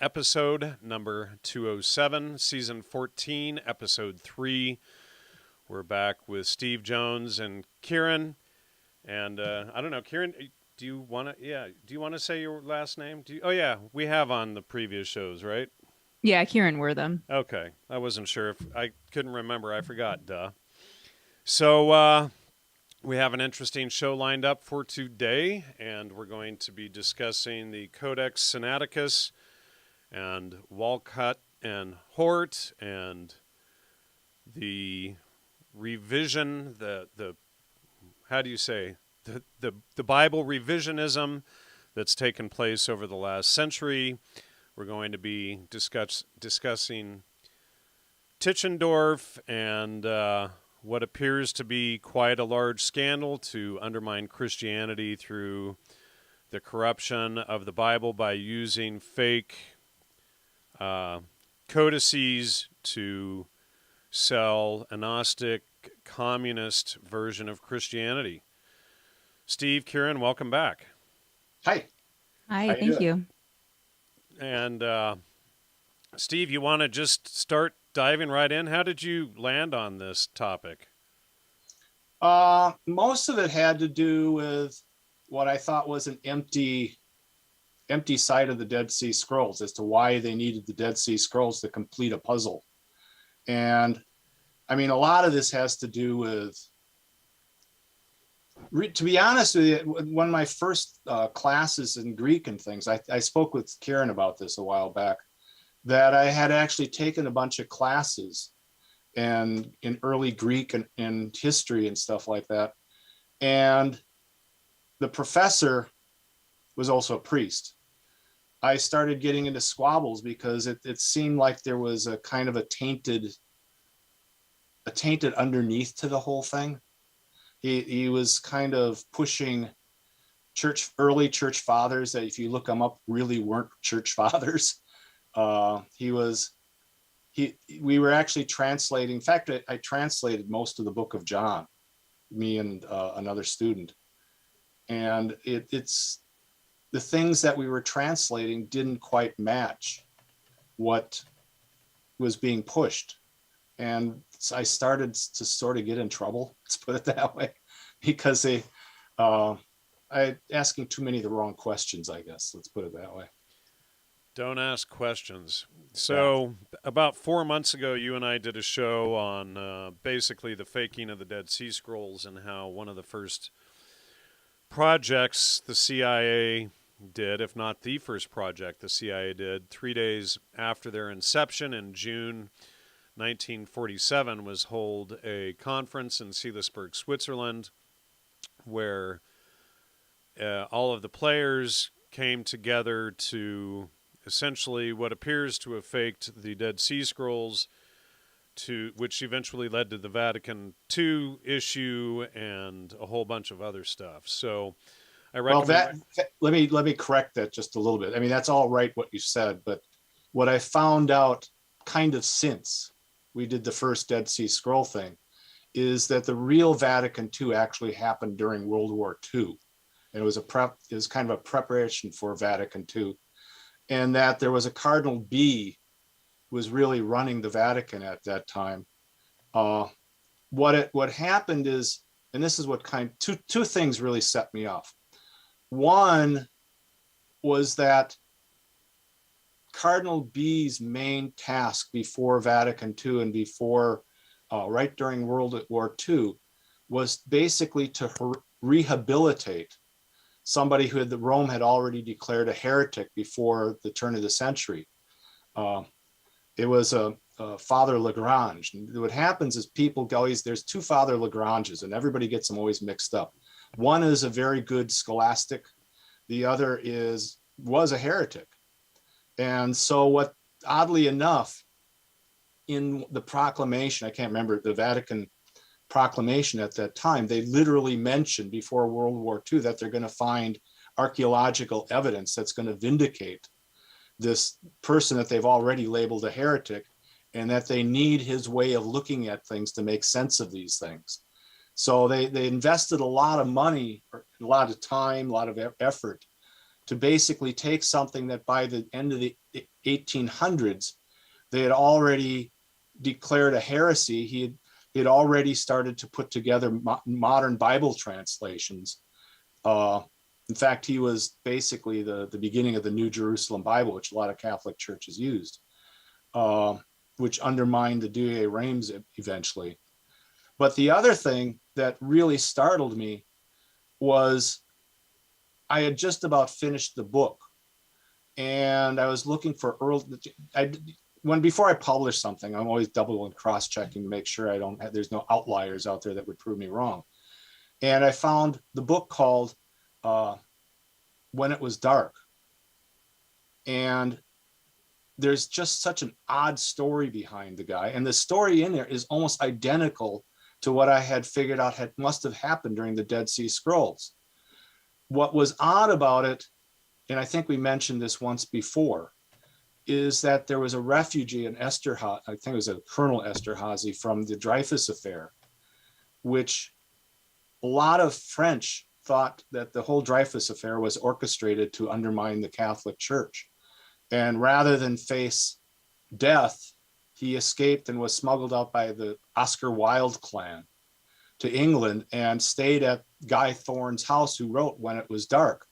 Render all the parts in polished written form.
Episode number 207, season 14, episode 3. We're back with Steve Jones and Kieran. And I don't know, Kieran, do you want to say your last name? We have on the previous shows, right? Yeah, Kieran Wortham. Okay. I wasn't sure if I couldn't remember. I forgot, duh. So we have an interesting show lined up for today, and we're going to be discussing the Codex Sinaiticus and Walcott and Hort and the revision, the how do you say, the Bible revisionism that's taken place over the last century. We're going to be discussing Tischendorf and what appears to be quite a large scandal to undermine Christianity through the corruption of the Bible by using fake codices to sell a Gnostic communist version of Christianity. Steve, Kieran, welcome back. Hi. Hi, thank you. And Steve, you want to just start diving right in? How did you land on this topic? Most of it had to do with what I thought was an empty side of the Dead Sea Scrolls as to why they needed the Dead Sea Scrolls to complete a puzzle. And I mean, a lot of this has to do with, to be honest with you, one of my first classes in Greek and things, I spoke with Kieran about this a while back, that I had actually taken a bunch of classes and in early Greek and history and stuff like that. And the professor was also a priest. I started getting into squabbles because it seemed like there was a kind of a tainted underneath to the whole thing. He was kind of pushing early church fathers that, if you look them up, really weren't church fathers. We were actually translating. In fact, I translated most of the Book of John, me and another student, and it's the things that we were translating didn't quite match what was being pushed. And I started to sort of get in trouble, let's put it that way, because I asking too many of the wrong questions, I guess, let's put it that way. Don't ask questions. So about 4 months ago, you and I did a show on basically the faking of the Dead Sea Scrolls and how one of the first projects the CIA did, if not the first project the CIA did, 3 days after their inception in June 1947, was hold a conference in Seelisberg, Switzerland, where all of the players came together to essentially what appears to have faked the Dead Sea Scrolls, which eventually led to the Vatican II issue and a whole bunch of other stuff. So I recommend... Well, let me correct that just a little bit. I mean, that's all right what you said, but what I found out kind of since we did the first Dead Sea Scroll thing is that the real Vatican II actually happened during World War II. And it was kind of a preparation for Vatican II. And that there was a Cardinal B who was really running the Vatican at that time. What happened is, and this is what two things really set me off. One was that Cardinal B's main task before Vatican II and before, right during World War II, was basically to rehabilitate somebody who Rome had already declared a heretic before the turn of the century. It was Father Lagrange. And what happens is people always, there's two Father Lagranges and everybody gets them always mixed up. One is a very good scholastic. The other was a heretic. And so what, oddly enough, in the proclamation, I can't remember, the Vatican proclamation at that time, they literally mentioned before World War II that they're going to find archaeological evidence that's going to vindicate this person that they've already labeled a heretic, and that they need his way of looking at things to make sense of these things. So they invested a lot of money, a lot of time, a lot of effort to basically take something that by the end of the 1800s, they had already declared a heresy. He had already started to put together modern Bible translations. In fact, he was basically the beginning of the New Jerusalem Bible, which a lot of Catholic churches used, which undermined the Douay Rheims eventually. But the other thing that really startled me was I had just about finished the book, and I was looking for before I publish something, I'm always double and cross-checking to make sure there's no outliers out there that would prove me wrong. And I found the book called When It Was Dark. And there's just such an odd story behind the guy. And the story in there is almost identical to what I had figured out must have happened during the Dead Sea Scrolls. What was odd about it, and I think we mentioned this once before, is that there was a refugee, I think it was a Colonel Esterhazy from the Dreyfus affair, which a lot of French thought that the whole Dreyfus affair was orchestrated to undermine the Catholic Church. And rather than face death, he escaped and was smuggled out by the Oscar Wilde clan to England and stayed at Guy Thorne's house, who wrote When It Was Dark.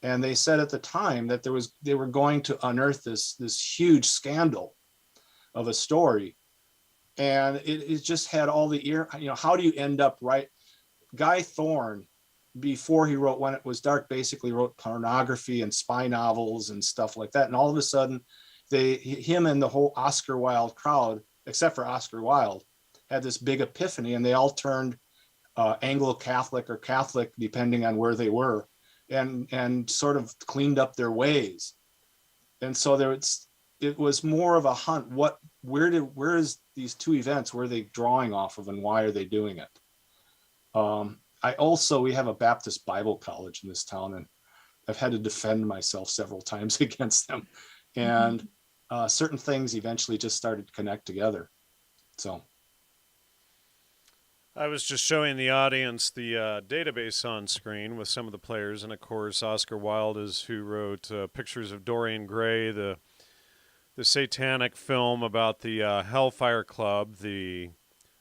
And they said at the time that they were going to unearth this huge scandal of a story. And it just had all the how do you end up right? Guy Thorne, before he wrote When It Was Dark, basically wrote pornography and spy novels and stuff like that. And all of a sudden, him and the whole Oscar Wilde crowd, except for Oscar Wilde, had this big epiphany, and they all turned Anglo-Catholic or Catholic, depending on where they were, and sort of cleaned up their ways. And so it was more of a hunt. Where is these two events? Where are they drawing off of, and why are they doing it? We have a Baptist Bible college in this town, and I've had to defend myself several times against them. And certain things eventually just started to connect together. So I was just showing the audience the database on screen with some of the players, and of course Oscar Wilde is who wrote Pictures of Dorian Gray, the satanic film about the Hellfire Club, the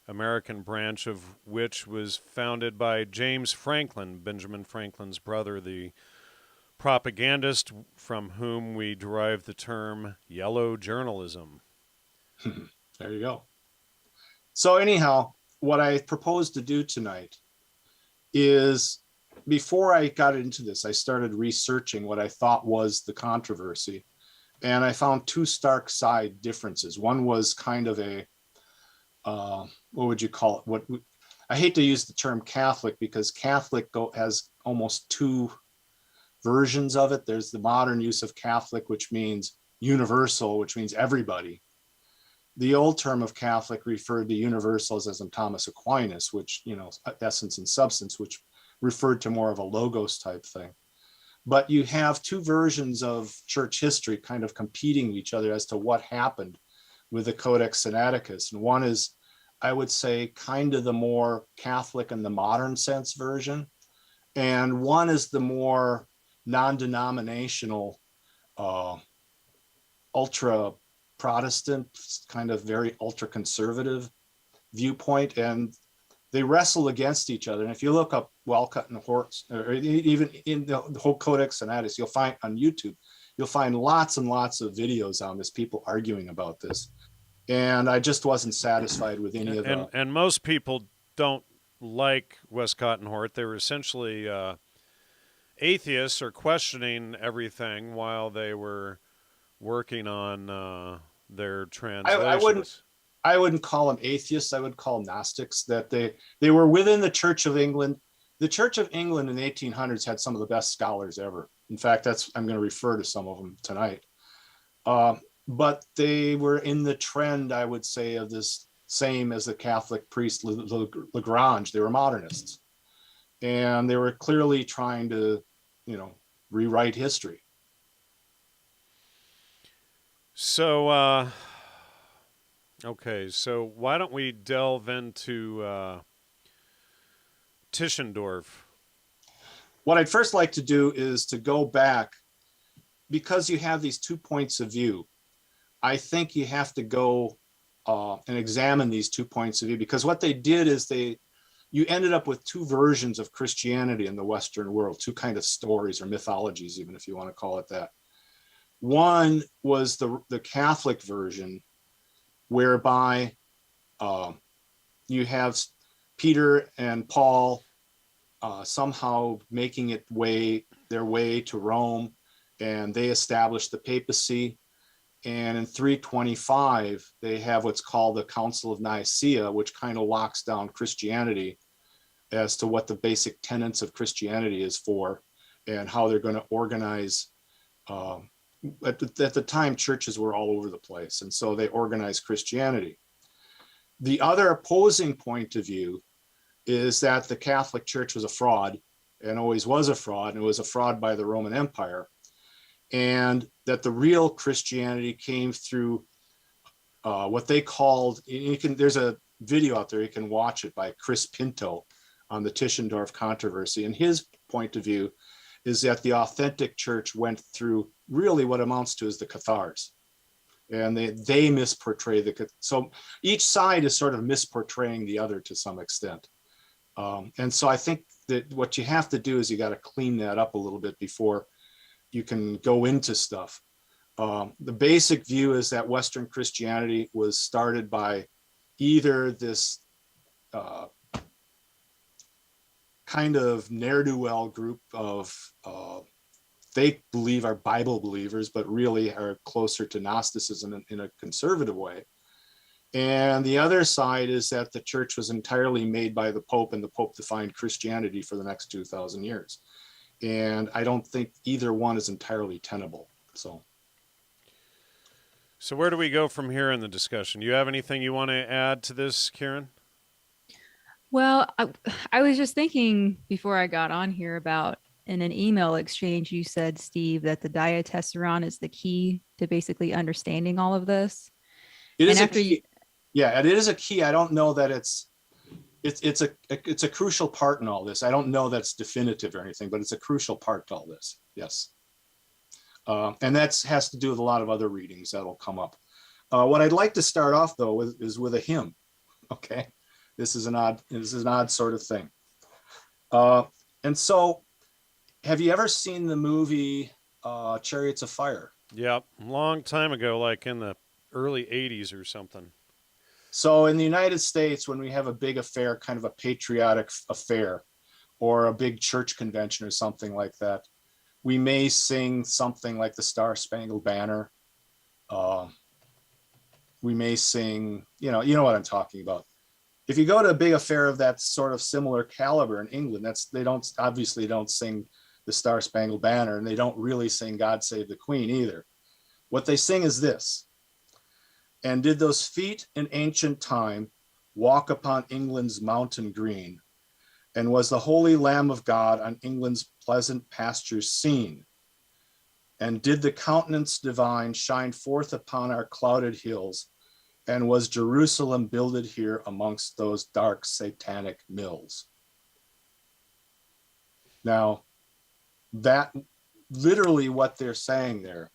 American branch of which was founded by James Franklin, Benjamin Franklin's brother, the propagandist from whom we derive the term yellow journalism. There you go. So anyhow, what I propose to do tonight is, before I got into this, I started researching what I thought was the controversy, and I found two stark side differences. One was kind of a what would you call it? I hate to use the term Catholic, because Catholic has almost two versions of it. There's the modern use of Catholic, which means universal, which means everybody. The old term of Catholic referred to universals as in Thomas Aquinas, which, essence and substance, which referred to more of a logos type thing. But you have two versions of church history kind of competing with each other as to what happened with the Codex Sinaiticus. And one is, I would say, kind of the more Catholic in the modern sense version. And one is the more non-denominational, ultra Protestant, kind of very ultra conservative viewpoint, and they wrestle against each other. And if you look up Walcott and Hortz, or even in the whole Codex Sinaiticus, you'll find on YouTube, you'll find lots and lots of videos on this, people arguing about this. And I just wasn't satisfied with any of them. And most people don't like Westcott and Hort. They were essentially atheists or questioning everything while they were working on their translations. I wouldn't call them atheists. I would call them Gnostics. That they were within the Church of England. The Church of England in the 1800s had some of the best scholars ever. In fact, I'm going to refer to some of them tonight. But they were in the trend, I would say, of this same as the Catholic priest Lagrange. They were modernists, and they were clearly trying to, rewrite history. So, okay, so why don't we delve into Tischendorf? What I'd first like to do is to go back, because you have these two points of view. I think you have to go and examine these 2 points of view, because what they did is you ended up with 2 versions of Christianity in the Western world, 2 kind of stories or mythologies, even if you want to call it that. One was the Catholic version, whereby you have Peter and Paul somehow making their way to Rome, and they established the papacy. And in 325, they have what's called the Council of Nicaea, which kind of locks down Christianity as to what the basic tenets of Christianity is for, and how they're going to organize. At the time, churches were all over the place, and so they organized Christianity. The other opposing point of view is that the Catholic Church was a fraud, and always was a fraud, and it was a fraud by the Roman Empire, and that the real Christianity came through what they called, there's a video out there, you can watch it, by Chris Pinto on the Tischendorf controversy, and his point of view is that the authentic church went through really what amounts to is the Cathars, and they misportray so each side is sort of misportraying the other to some extent. And so I think that what you have to do is you got to clean that up a little bit before you can go into stuff. The basic view is that Western Christianity was started by either this kind of ne'er-do-well group of they believe are Bible believers, but really are closer to Gnosticism in a conservative way. And the other side is that the church was entirely made by the Pope, and the Pope defined Christianity for the next 2,000 years. And I don't think either one is entirely tenable. So where do we go from here in the discussion? You have anything you want to add to this, Karen? Well, I was just thinking before I got on here about, in an email exchange, you said, Steve, that the diatessaron is the key to basically understanding all of this. It is a key. Yeah, it is a key. I don't know that it's a crucial part in all this. I don't know that's definitive or anything, but it's a crucial part to all this. Yes. And that has to do with a lot of other readings that'll come up. What I'd like to start off though is with a hymn. Okay. This is an odd sort of thing. And so have you ever seen the movie Chariots of Fire? Yep. Long time ago, like in the early 80s or something. So in the United States, when we have a big affair, kind of a patriotic affair, or a big church convention or something like that, we may sing something like the Star Spangled Banner. We may sing, you know what I'm talking about. If you go to a big affair of that sort of similar caliber in England, they obviously don't sing the Star Spangled Banner, and they don't really sing God Save the Queen either. What they sing is this: and did those feet in ancient time walk upon England's mountain green, and was the holy Lamb of God on England's pleasant pastures seen, and did the countenance divine shine forth upon our clouded hills, and was Jerusalem builded here amongst those dark satanic mills. Now, that literally what they're saying there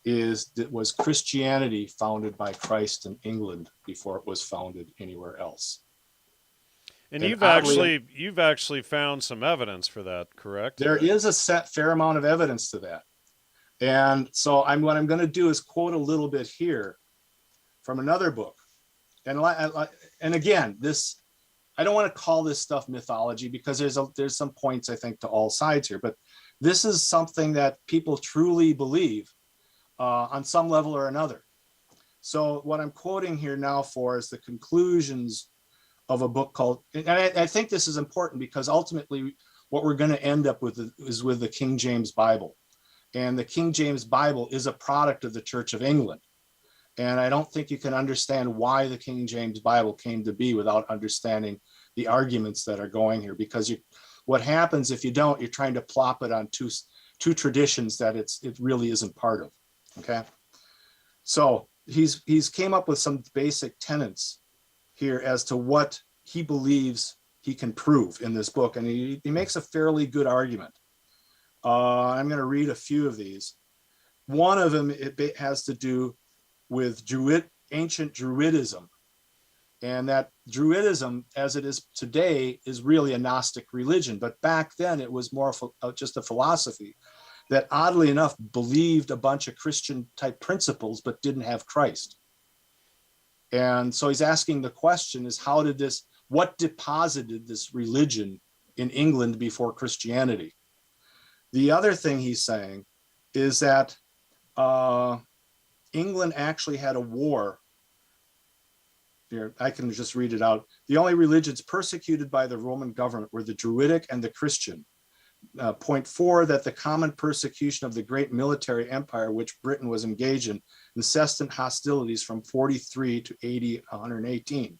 is that was Christianity founded by Christ in England before it was founded anywhere else. And you've actually found some evidence for that, correct? There is a fair amount of evidence to that. And so what I'm going to do is quote a little bit here from another book. And again, I don't want to call this stuff mythology, because there's some points, I think, to all sides here, but this is something that people truly believe on some level or another. So what I'm quoting here now for is the conclusions of a book called, and I think this is important because ultimately what we're going to end up with is with the King James Bible. And the King James Bible is a product of the Church of England. And I don't think you can understand why the King James Bible came to be without understanding the arguments that are going here. Because what happens if you don't, you're trying to plop it on two traditions that it really isn't part of. Okay, so he's came up with some basic tenets here as to what he believes he can prove in this book, and he makes a fairly good argument. I'm going to read a few of these. One of them, it has to do with ancient Druidism. And that Druidism, as it is today, is really a Gnostic religion. But back then, it was more just a philosophy that, oddly enough, believed a bunch of Christian type principles, but didn't have Christ. And so he's asking the question is, what deposited this religion in England before Christianity? The other thing he's saying is that England actually had a war. Here, I can just read it out. The only religions persecuted by the Roman government were the Druidic and the Christian. Point 4, that the common persecution of the great military empire which Britain was engaged in, incessant hostilities from 43 to 118.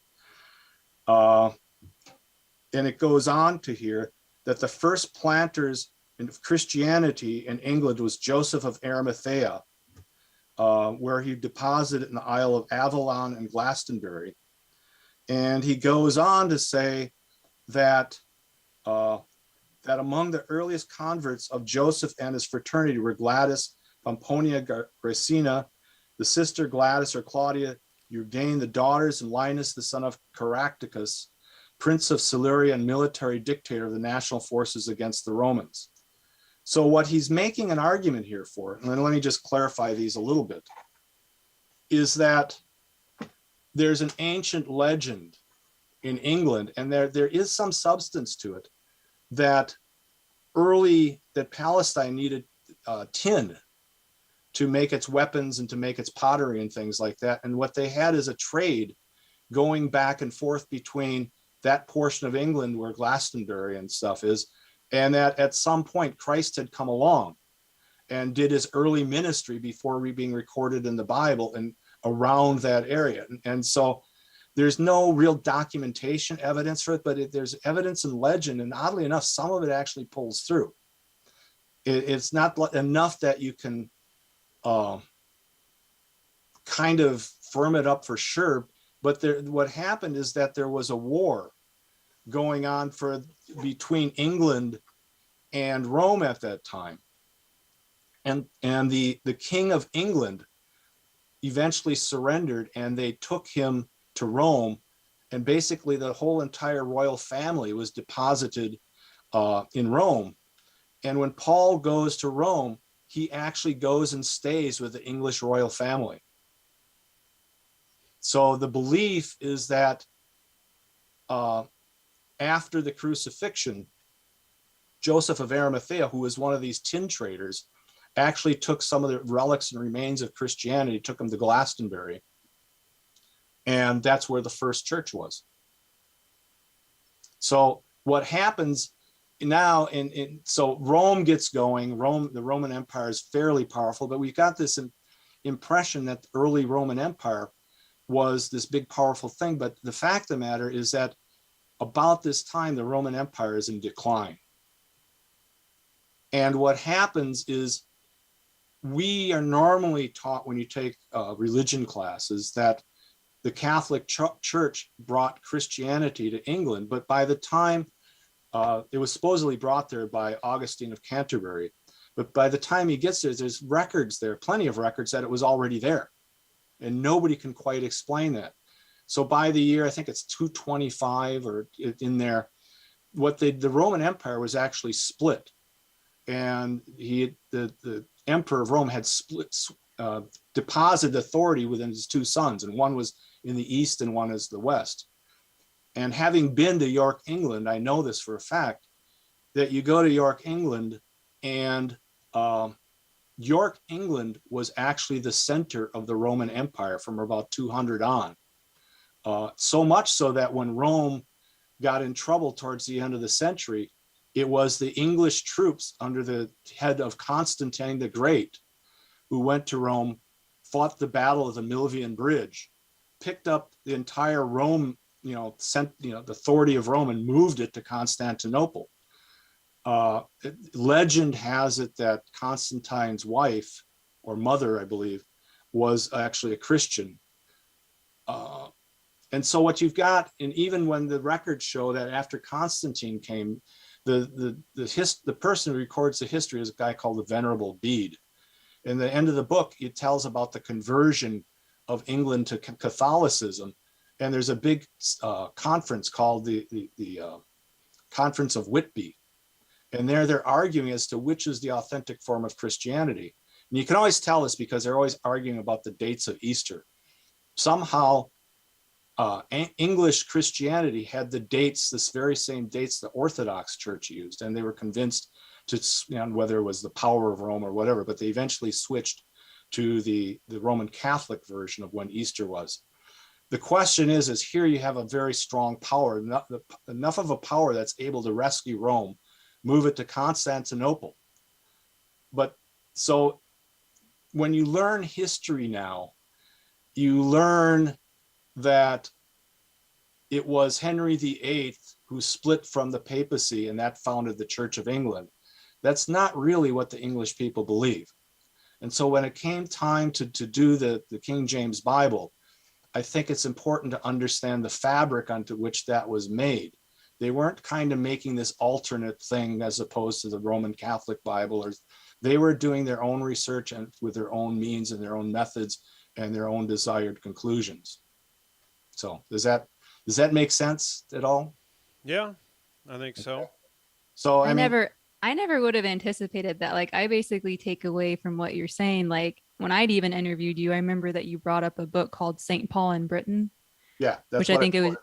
And it goes on to here that the first planters of Christianity in England was Joseph of Arimathea, where he deposited in the Isle of Avalon and Glastonbury. And he goes on to say that that among the earliest converts of Joseph and his fraternity were Gladys, Pomponia Graecina, the sister Gladys or Claudia Eugene, the daughters, and Linus, the son of Caractacus, prince of Siluria and military dictator of the national forces against the Romans. So what he's making an argument here for, and let me just clarify these a little bit, is that there's an ancient legend in England, and there is some substance to it, that Palestine needed tin to make its weapons and to make its pottery and things like that. And what they had is a trade going back and forth between that portion of England where Glastonbury and stuff is, and that at some point Christ had come along and did his early ministry before being recorded in the Bible and around that area. And so there's no real documentation evidence for it, but there's evidence and legend, and oddly enough, some of it actually pulls through. It's not enough that you can kind of firm it up for sure, but what happened is that there was a war going on between England and Rome at that time. And the King of England eventually surrendered, and they took him to Rome, and basically the whole entire royal family was deposited in Rome. And when Paul goes to Rome, he actually goes and stays with the English royal family. So the belief is that after the crucifixion, Joseph of Arimathea, who was one of these tin traders, actually took some of the relics and remains of Christianity, took them to Glastonbury. And that's where the first church was. So what happens now, so Rome gets going. The Roman Empire is fairly powerful, but we've got this impression that the early Roman Empire was this big, powerful thing. But the fact of the matter is that about this time, the Roman Empire is in decline. And what happens is we are normally taught when you take religion classes that the Catholic Church brought Christianity to England, but by the time it was supposedly brought there by Augustine of Canterbury, but by the time he gets there, there's records there, plenty of records that it was already there, and nobody can quite explain that. So by the year, I think it's 225 or in there, the Roman Empire was actually split, and the Emperor of Rome had deposited authority within his two sons, and one was in the east and one is the west. And having been to York, England, I know this for a fact, that you go to York, England, and York, England was actually the center of the Roman Empire from about 200 on. So much so that when Rome got in trouble towards the end of the century, it was the English troops under the head of Constantine the Great who went to Rome, fought the Battle of the Milvian Bridge, picked up the entire Rome, the authority of Rome, and moved it to Constantinople. Legend has it that Constantine's wife, or mother, I believe, was actually a Christian. And so what you've got, and even when the records show that after Constantine came, the person who records the history is a guy called the Venerable Bede. In the end of the book, it tells about the conversion of England to Catholicism. And there's a big conference called the Conference of Whitby. And they're arguing as to which is the authentic form of Christianity. And you can always tell this because they're always arguing about the dates of Easter. Somehow, English Christianity had the dates, this very same dates the Orthodox Church used, and they were convinced to, whether it was the power of Rome or whatever, but they eventually switched to the Roman Catholic version of when Easter was. The question is here you have a very strong power, enough of a power that's able to rescue Rome, move it to Constantinople. But so when you learn history now, you learn that it was Henry VIII who split from the papacy and that founded the Church of England. That's not really what the English people believe. And so when it came time to do the King James Bible, I think it's important to understand the fabric onto which that was made. They weren't kind of making this alternate thing as opposed to the Roman Catholic Bible, or they were doing their own research and with their own means and their own methods and their own desired conclusions. So does that make sense at all? Yeah, I think so. So I never would have anticipated that. Like, I basically take away from what you're saying. Like, when I'd even interviewed you, I remember that you brought up a book called St. Paul in Britain. Yeah, that's which I think it was.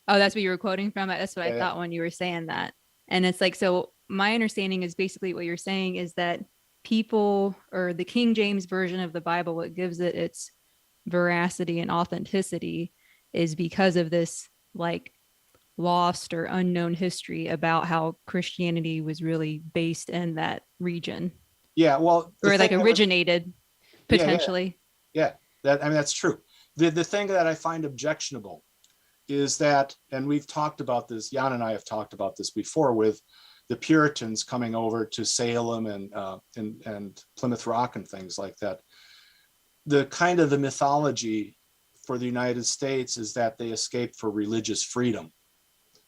Oh, that's what you were quoting from. That's what I thought when you were saying that. And it's like, so my understanding is basically what you're saying is that people, or the King James version of the Bible, what gives it its veracity and authenticity is because of this like lost or unknown history about how Christianity was really based in that region. Yeah, well, or like originated potentially. Yeah, that's true. The thing that I find objectionable is that, and we've talked about this, Jan and I have talked about this before, with the Puritans coming over to Salem and Plymouth Rock and things like that. The kind of the mythology for the United States is that they escaped for religious freedom.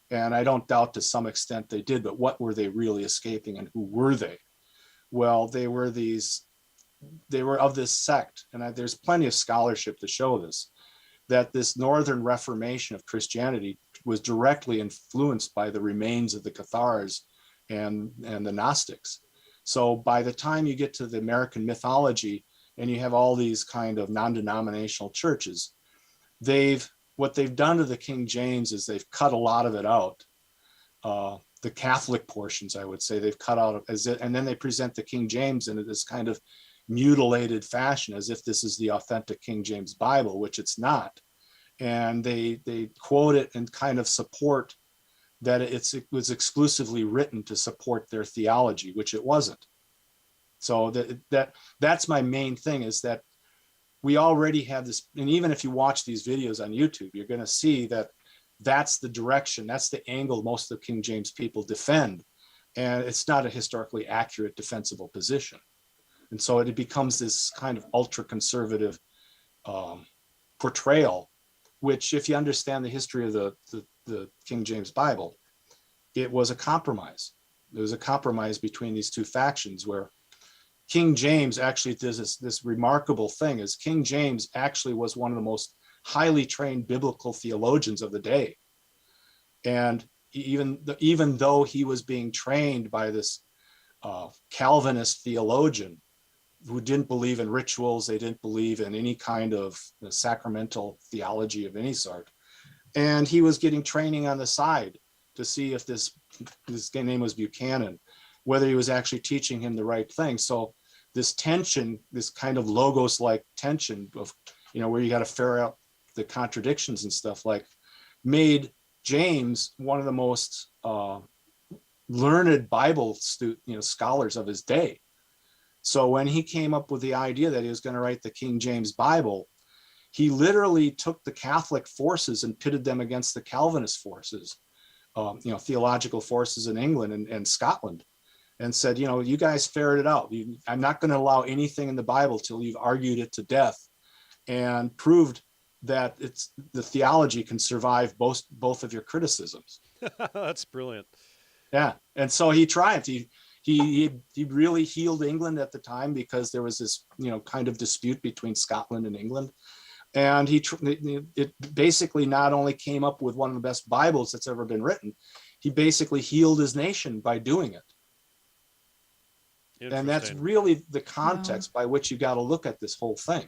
And I don't doubt to some extent they did, but what were they really escaping and who were they? Well, they were of this sect, and there's plenty of scholarship to show this, that this Northern Reformation of Christianity was directly influenced by the remains of the Cathars and the Gnostics. So by the time you get to the American mythology and you have all these kind of non-denominational churches, what they've done to the King James is they've cut a lot of it out. The Catholic portions, I would say, they've cut out and then they present the King James in this kind of mutilated fashion as if this is the authentic King James Bible, which it's not. And they quote it and kind of support that it was exclusively written to support their theology, which it wasn't. So that's my main thing, is that we already have this, and even if you watch these videos on YouTube, you're going to see that that's the direction, that's the angle most of the King James people defend. And it's not a historically accurate, defensible position. And so it becomes this kind of ultra-conservative portrayal, which, if you understand the history of the King James Bible, it was a compromise. There was a compromise between these two factions where King James actually does this remarkable thing, is King James actually was one of the most highly trained biblical theologians of the day. And even though he was being trained by this Calvinist theologian who didn't believe in rituals, they didn't believe in any kind of sacramental theology of any sort. And he was getting training on the side to see if this guy name was Buchanan, whether he was actually teaching him the right thing. So this tension, this kind of logos-like tension of, where you got to ferret out the contradictions and stuff, like, made James one of the most learned Bible scholars of his day. So when he came up with the idea that he was going to write the King James Bible, he literally took the Catholic forces and pitted them against the Calvinist forces, theological forces in England and Scotland, and said, you guys ferret it out. I'm not going to allow anything in the Bible till you've argued it to death and proved that the theology can survive both of your criticisms. That's brilliant. Yeah, and so he triumphed. He really healed England at the time, because there was this kind of dispute between Scotland and England. And it basically not only came up with one of the best Bibles that's ever been written, he basically healed his nation by doing it. And that's really the context by which you got to look at this whole thing.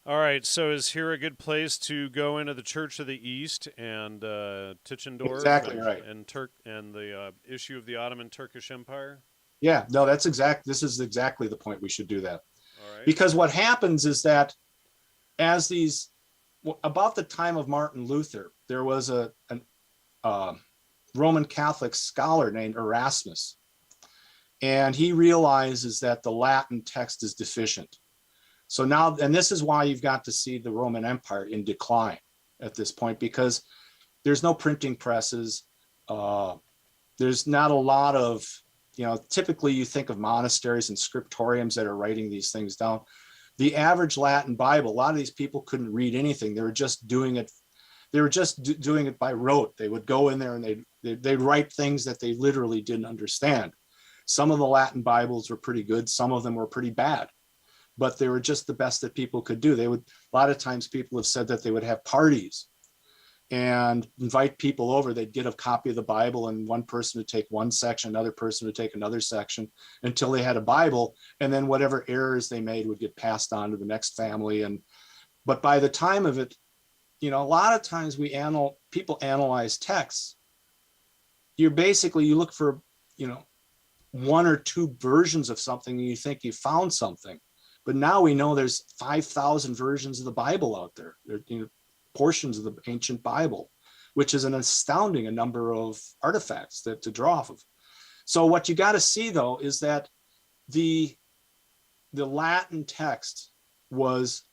All right, so is here a good place to go into the Church of the East and Tischendorf? Exactly right. And the issue of the Ottoman Turkish Empire? Yeah, no, this is exactly the point we should do that. All right. Because what happens is that about the time of Martin Luther, there was a Roman Catholic scholar named Erasmus. And he realizes that the Latin text is deficient. So now, and this is why you've got to see the Roman Empire in decline at this point, because there's no printing presses. There's not a lot of, typically you think of monasteries and scriptoriums that are writing these things down. The average Latin Bible, a lot of these people couldn't read anything. They were just doing it. They were just doing it by rote. They would go in there and they'd write things that they literally didn't understand. Some of the Latin Bibles were pretty good. Some of them were pretty bad, but they were just the best that people could do. A lot of times people have said that they would have parties and invite people over. They'd get a copy of the Bible and one person would take one section, another person would take another section until they had a Bible. And then whatever errors they made would get passed on to the next family. But by the time of it, a lot of times people analyze texts. You look for, one or two versions of something and you think you found something. But now we know there's 5,000 versions of the Bible out there. Portions of the ancient Bible, which is an astounding number of artifacts to draw off of. So what you got to see, though, is that the Latin text was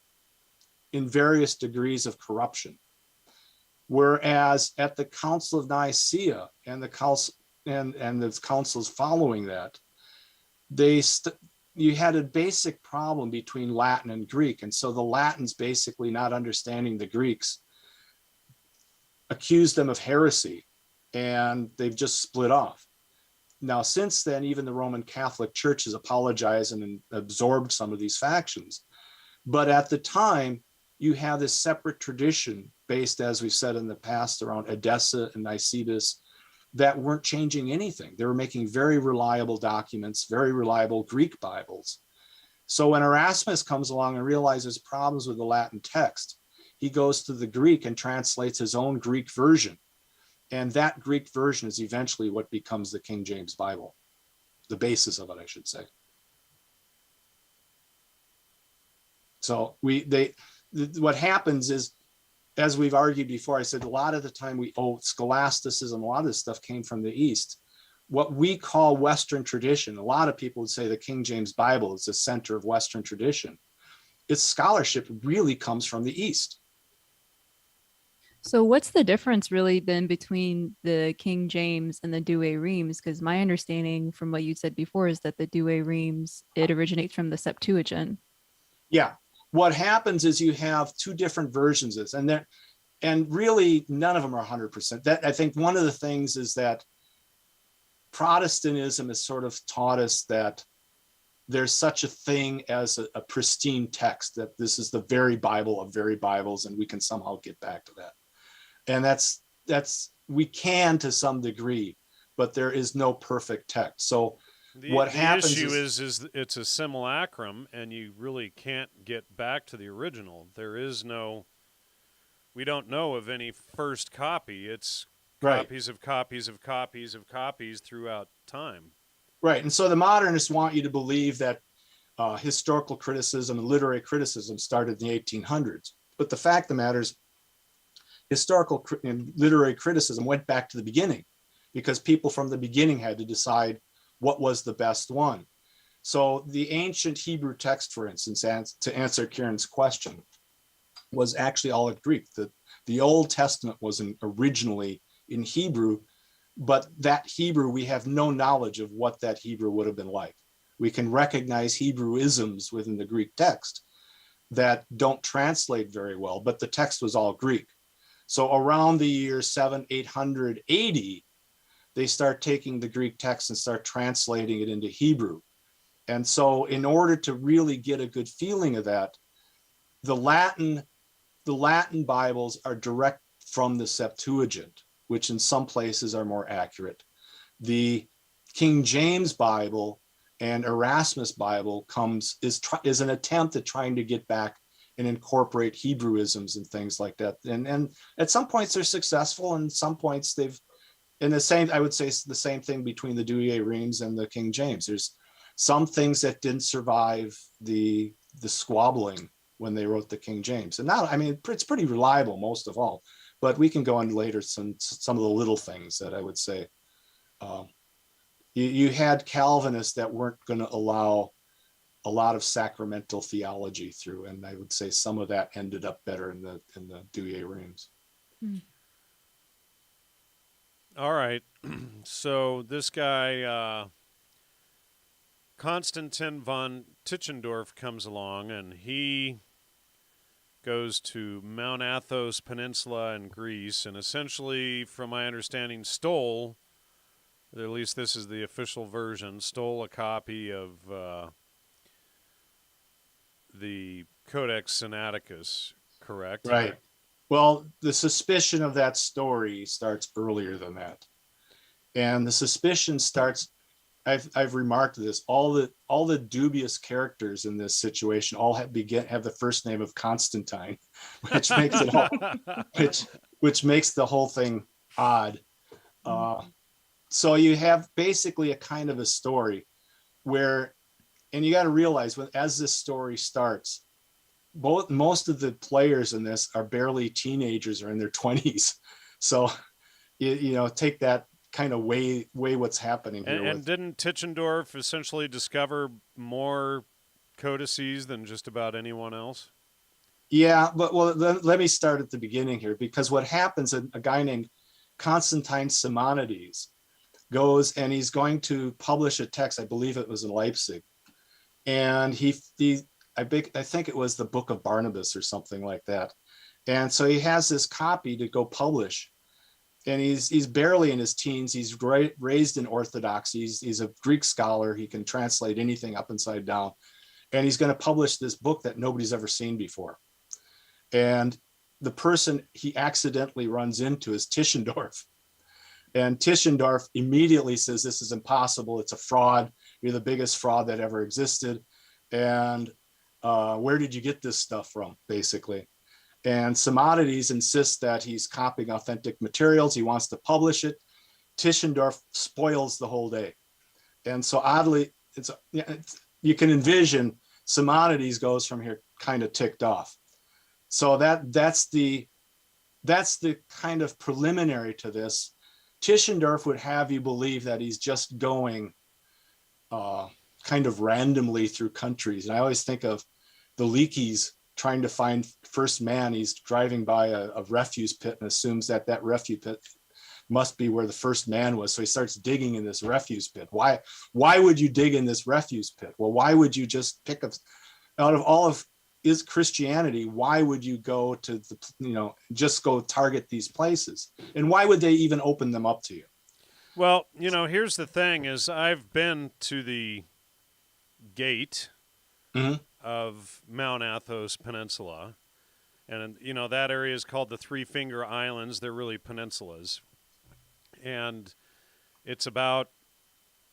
in various degrees of corruption. Whereas at the Council of Nicaea and the councils following that, you had a basic problem between Latin and Greek. And so the Latins, basically not understanding the Greeks, accused them of heresy, and they've just split off. Now, since then, even the Roman Catholic Church has apologized and absorbed some of these factions. But at the time, you have this separate tradition based, as we've said in the past, around Edessa and Nicetas, that weren't changing anything. They were making very reliable documents, very reliable Greek Bibles. So when Erasmus comes along and realizes problems with the Latin text, he goes to the Greek and translates his own Greek version. And that Greek version is eventually what becomes the King James Bible, the basis of it, I should say. So what happens is, as we've argued before, I said a lot of the time scholasticism, a lot of this stuff came from the East. What we call Western tradition, a lot of people would say the King James Bible is the center of Western tradition. Its scholarship really comes from the East. So what's the difference really then between the King James and the Douay Rheims? Because my understanding from what you said before is that the Douay Rheims, it originates from the Septuagint. Yeah. What happens is you have two different versions of this, and really none of them are 100%. That, I think one of the things is that Protestantism has sort of taught us that there's such a thing as a pristine text, that this is the very Bible of very Bibles, and we can somehow get back to that. And that's we can to some degree, but there is no perfect text. So what happens issue is it's a simulacrum, and you really can't get back to the original. We don't know of any first copy. It's copies of copies of copies of copies throughout time. Right. And so the modernists want you to believe that historical criticism and literary criticism started in the 1800s. But the fact of the matter is, historical and literary criticism went back to the beginning, because people from the beginning had to decide what was the best one. So the ancient Hebrew text, for instance, to answer Kieran's question, was actually all in Greek. The Old Testament was originally in Hebrew, but that Hebrew, we have no knowledge of what that Hebrew would have been like. We can recognize Hebrewisms within the Greek text that don't translate very well, but the text was all Greek. So around the year 880, they start taking the Greek text and start translating it into Hebrew. And so in order to really get a good feeling of that, the Latin Bibles are direct from the Septuagint, which in some places are more accurate. The King James Bible and Erasmus Bible is an attempt at trying to get back and incorporate Hebrewisms and things like that. And at some points they're successful, and some points they've, in the same, I would say the same thing between the Douay Rheims and the King James. There's some things that didn't survive the squabbling when they wrote the King James. And now, I mean, it's pretty reliable most of all, but we can go on later some of the little things that I would say. You had Calvinists that weren't going to allow a lot of sacramental theology through, and I would say some of that ended up better in the Douay Rheims. All right. So this guy, Constantin von Tischendorf, comes along, and he goes to Mount Athos Peninsula in Greece, and essentially, from my understanding, stole, or at least this is the official version, stole a copy of the Codex Sinaiticus, correct? Right. Well, the suspicion of that story starts earlier than that. And the suspicion starts, I've remarked this, all the dubious characters in this situation all have the first name of Constantine, which makes it all, which makes the whole thing odd. So you have basically a kind of a story where, and you got to realize as this story starts, most of the players in this are barely teenagers or in their 20s. So, you know, take that kind of weigh what's happening here. And didn't Tischendorf essentially discover more codices than just about anyone else? Yeah, but let me start at the beginning here, because what happens, a guy named Constantine Simonides goes and he's going to publish a text. I believe it was in Leipzig. And I think it was the Book of Barnabas or something like that. And so he has this copy to go publish. And he's barely in his teens. He's raised in Orthodoxy. He's a Greek scholar. He can translate anything up and side down. And he's going to publish this book that nobody's ever seen before. And the person he accidentally runs into is Tischendorf. And Tischendorf immediately says, this is impossible. It's a fraud. You're the biggest fraud that ever existed. And where did you get this stuff from, basically? And Simonides insists that he's copying authentic materials. He wants to publish it. Tischendorf spoils the whole day. And so oddly, you can envision Simonides goes from here kind of ticked off. So that's the kind of preliminary to this. Tischendorf would have you believe that he's just going kind of randomly through countries. And I always think of the Leakeys trying to find first man. He's driving by a refuse pit and assumes that refuse pit must be where the first man was. So he starts digging in this refuse pit. Why would you dig in this refuse pit? Well, why would you just pick up out of all of is Christianity? Why would you go to just go target these places? And why would they even open them up to you? Well, here's the thing is I've been to the gate of Mount Athos Peninsula. And, that area is called the Three Finger Islands. They're really peninsulas. And it's about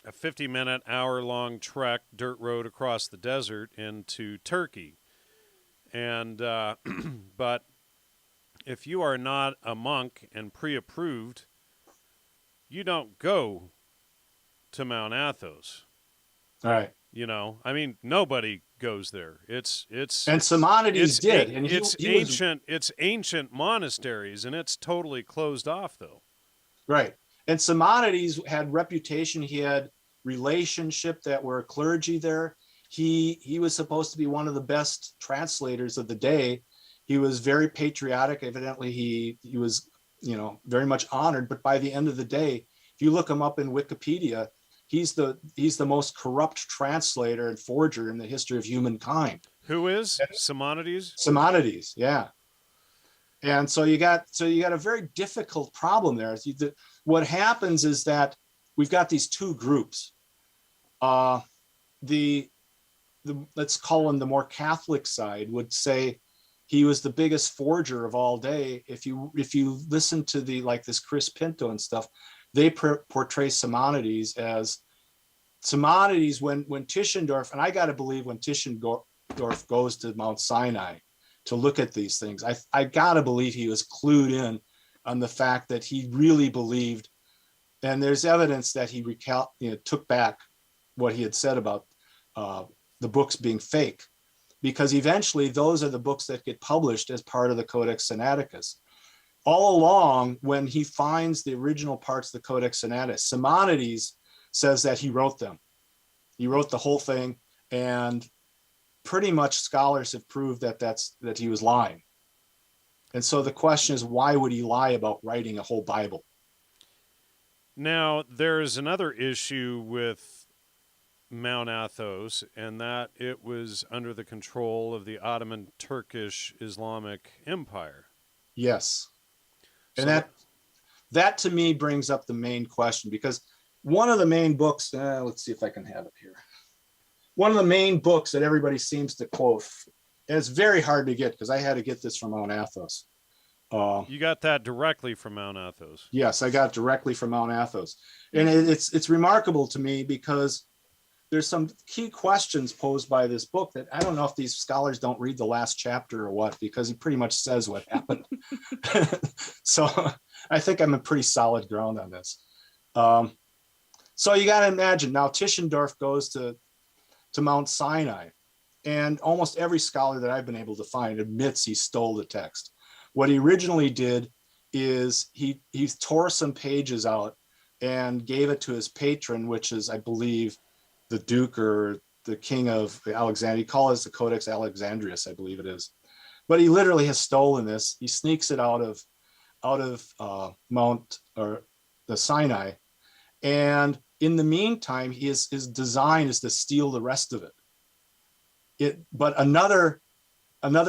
a 50-minute, hour-long trek, dirt road across the desert into Turkey. And but if you are not a monk and pre-approved, you don't go to Mount Athos. All right. Nobody goes there. It's and Simonides did, and it's ancient monasteries, and it's totally closed off though. Right. And Simonides had reputation. He had relationship that were clergy there. He was supposed to be one of the best translators of the day. He was very patriotic. Evidently, he was, very much honored. But by the end of the day, if you look him up in Wikipedia, he's the most corrupt translator and forger in the history of humankind. Who is Simonides? Simonides, yeah. And so you got a very difficult problem there. What happens is that we've got these two groups. Let's call them the more Catholic side would say he was the biggest forger of all day. If you listen to this Chris Pinto and stuff, they portray Simonides as Simonides when Tischendorf, and I got to believe when Tischendorf goes to Mount Sinai to look at these things, I got to believe he was clued in on the fact that he really believed, and there's evidence that he took back what he had said about the books being fake, because eventually those are the books that get published as part of the Codex Sinaiticus. All along, when he finds the original parts of the Codex Sinaiticus, Simonides says that he wrote them. He wrote the whole thing, and pretty much scholars have proved that he was lying. And so the question is, why would he lie about writing a whole Bible? Now, there's another issue with Mount Athos, and that it was under the control of the Ottoman Turkish Islamic Empire. Yes. And So that to me brings up the main question, because one of the main books, let's see if I can have it here. One of the main books that everybody seems to quote, and it's very hard to get because I had to get this from Mount Athos. You got that directly from Mount Athos? Yes, I got it directly from Mount Athos. And it's remarkable to me because there's some key questions posed by this book that I don't know if these scholars don't read the last chapter or what, because he pretty much says what happened. So I think I'm in pretty solid ground on this. So you got to imagine now Tischendorf goes to Mount Sinai, and almost every scholar that I've been able to find admits he stole the text. What he originally did is he tore some pages out and gave it to his patron, which is, I believe, the Duke or the King of Alexandria. He calls it the Codex Alexandrius, I believe it is. But he literally has stolen this. He sneaks it out of Mount or the Sinai, and in the meantime, his design is to steal the rest of it. But another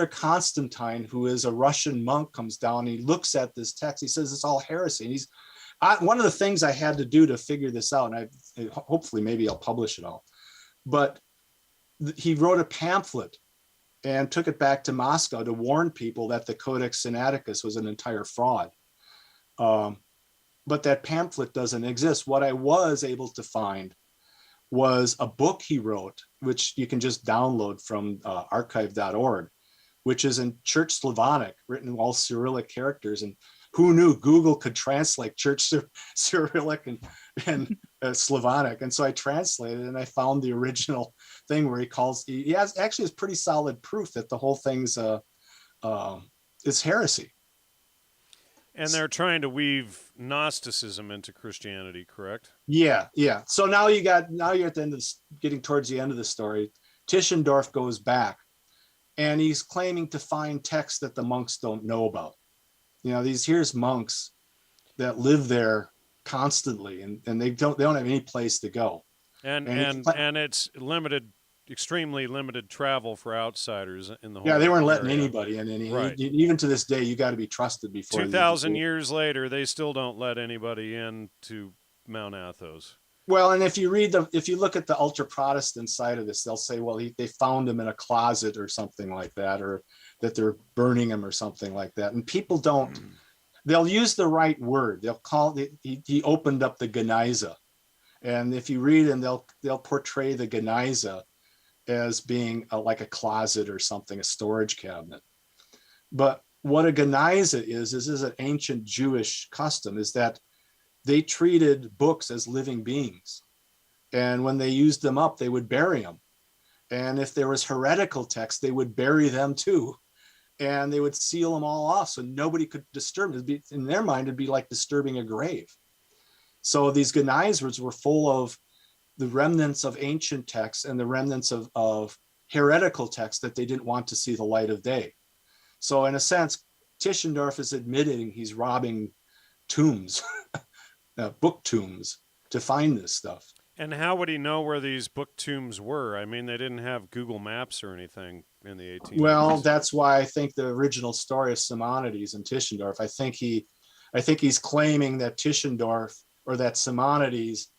Constantine, who is a Russian monk, comes down and he looks at this text. He says it's all heresy. And one of the things I had to do to figure this out, and hopefully maybe I'll publish it all, but he wrote a pamphlet and took it back to Moscow to warn people that the Codex Sinaiticus was an entire fraud. But that pamphlet doesn't exist. What I was able to find was a book he wrote, which you can just download from archive.org, which is in Church Slavonic, written in all Cyrillic characters. And who knew Google could translate Church Cyrillic and Slavonic? And so I translated and I found the original thing where he has pretty solid proof that the whole thing's is heresy. And they're trying to weave Gnosticism into Christianity, correct? Yeah. So now you're at the end of getting towards the end of the story. Tischendorf goes back, and he's claiming to find texts that the monks don't know about. Here's monks that live there constantly, and they don't have any place to go. And it's extremely limited travel for outsiders in the whole. Yeah, they weren't area. letting anybody in. Right. Even to this day, you got to be trusted before. 2,000 years later, they still don't let anybody in to Mount Athos. Well, and if you look at the ultra Protestant side of this, they'll say, well, they found him in a closet or something like that, or that they're burning him or something like that. And people don't. They'll use the right word. They'll call it. He opened up the Geniza, and if you read them, they'll portray the Geniza as being like a closet or something, a storage cabinet. But what a Geniza is an ancient Jewish custom, is that they treated books as living beings. And when they used them up, they would bury them. And if there was heretical text, they would bury them too. And they would seal them all off so nobody could disturb them. In their mind, it'd be like disturbing a grave. So these Genizers were full of the remnants of ancient texts and the remnants of heretical texts that they didn't want to see the light of day. So in a sense, Tischendorf is admitting he's robbing tombs, book tombs, to find this stuff. And how would he know where these book tombs were? I mean, they didn't have Google Maps or anything in the 1800s. Well, that's why I think the original story of Simonides and Tischendorf, I think he's claiming that Tischendorf, or that Simonides,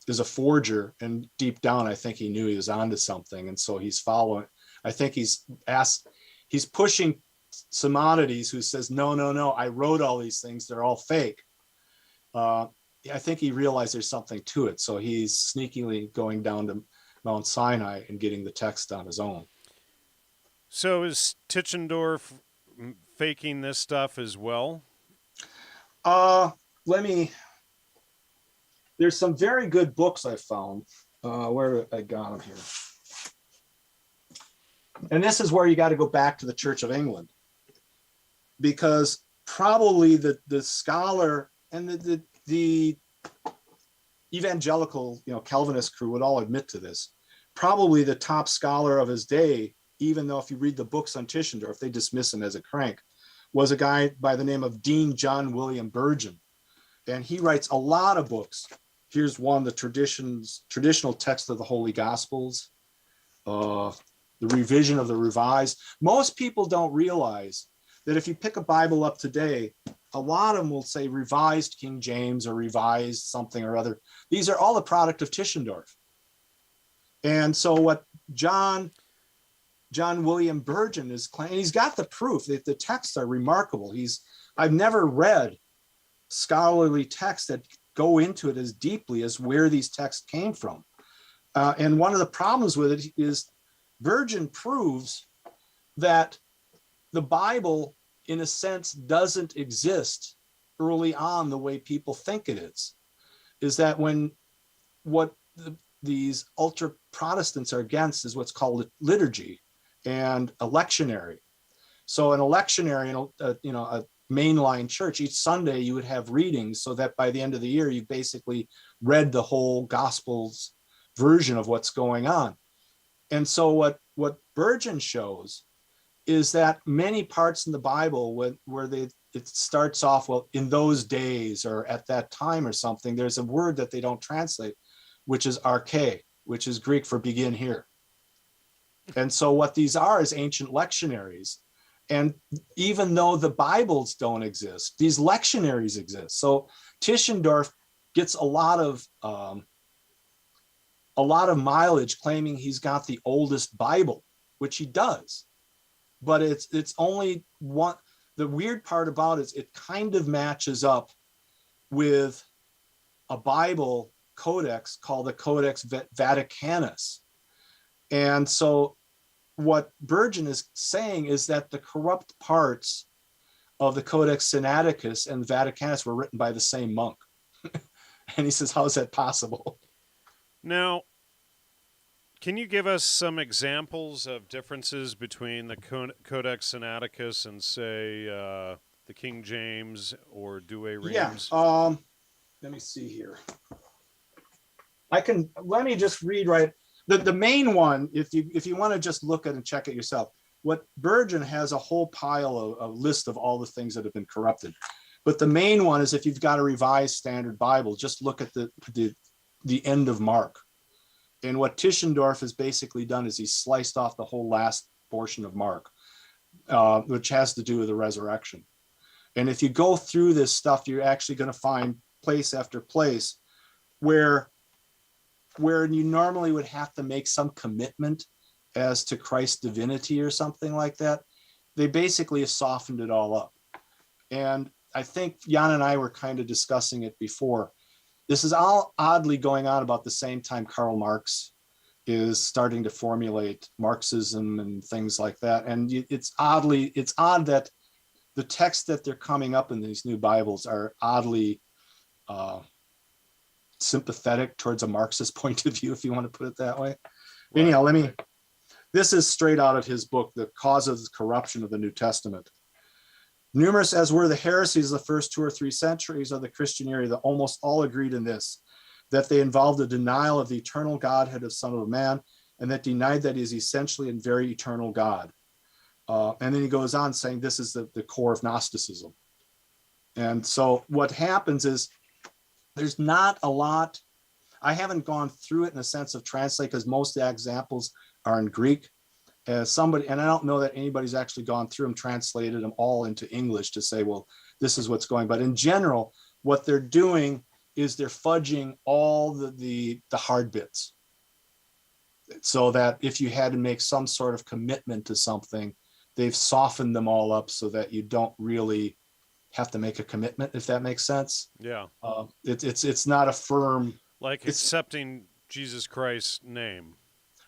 is a forger, and deep down I think he knew he was onto something, and so he's following. I think he's pushing Simonides, who says, no, I wrote all these things, they're all fake. I think he realized there's something to it. So he's sneakily going down to Mount Sinai and getting the text on his own. So is Tischendorf faking this stuff as well? There's some very good books I found. Where I got them here. And this is where you got to go back to the Church of England, because probably the scholar and the evangelical, Calvinist crew would all admit to this. Probably the top scholar of his day, even though if you read the books on Tischendorf, they dismiss him as a crank, was a guy by the name of Dean John William Burgon. And he writes a lot of books. Here's one, the traditional text of the Holy Gospels, the revision of the revised. Most people don't realize that if you pick a Bible up today, a lot of them will say revised King James or revised something or other. These are all the product of Tischendorf. And so what John William Burgon is claiming, he's got the proof that the texts are remarkable. I've never read scholarly texts that go into it as deeply as where these texts came from. And one of the problems with it is Burgon proves that the Bible, in a sense, doesn't exist early on the way people think it is that these ultra Protestants are against is what's called liturgy and a lectionary. So an lectionary, a mainline church, each Sunday you would have readings so that by the end of the year, you basically read the whole Gospels version of what's going on. And so what Burgon shows is that many parts in the Bible where it starts off, well, in those days or at that time or something, there's a word that they don't translate, which is arche, which is Greek for begin here. And so what these are is ancient lectionaries. And even though the Bibles don't exist, these lectionaries exist. So Tischendorf gets a lot of mileage claiming he's got the oldest Bible, which he does. But it's only one. The weird part about it is it kind of matches up with a Bible codex called the Codex Vaticanus. And so what Burgon is saying is that the corrupt parts of the Codex Sinaiticus and the Vaticanus were written by the same monk. And he says, how is that possible? Now, can you give us some examples of differences between the Codex Sinaiticus and, say, the King James or Douay Rheims? Yeah, let me see here. Let me just read right. The main one, if you want to just look at and check it yourself, what Burgon has a whole pile of list of all the things that have been corrupted. But the main one is if you've got a revised standard Bible, just look at the end of Mark. And what Tischendorf has basically done is he's sliced off the whole last portion of Mark, which has to do with the resurrection. And if you go through this stuff, you're actually going to find place after place where you normally would have to make some commitment as to Christ's divinity or something like that. They basically have softened it all up. And I think Jan and I were kind of discussing it before. This is all oddly going on about the same time Karl Marx is starting to formulate Marxism and things like that. And it's odd that the texts that they're coming up in these new Bibles are oddly sympathetic towards a Marxist point of view, if you want to put it that way. Right. Anyhow, this is straight out of his book, The Cause of the Corruption of the New Testament. Numerous as were the heresies of the first 2 or 3 centuries of the Christian era, that almost all agreed in this, that they involved a denial of the eternal Godhead of Son of Man, and that denied that he is essentially and very eternal God. And then he goes on saying this is the core of Gnosticism. And so what happens is there's not a lot. I haven't gone through it in a sense of translate because most of the examples are in Greek. And I don't know that anybody's actually gone through them, translated them all into English to say, well, this is what's going. But in general, what they're doing is they're fudging all the hard bits, so that if you had to make some sort of commitment to something, they've softened them all up so that you don't really have to make a commitment, if that makes sense. Yeah. It's not a firm, Like accepting Jesus Christ's name.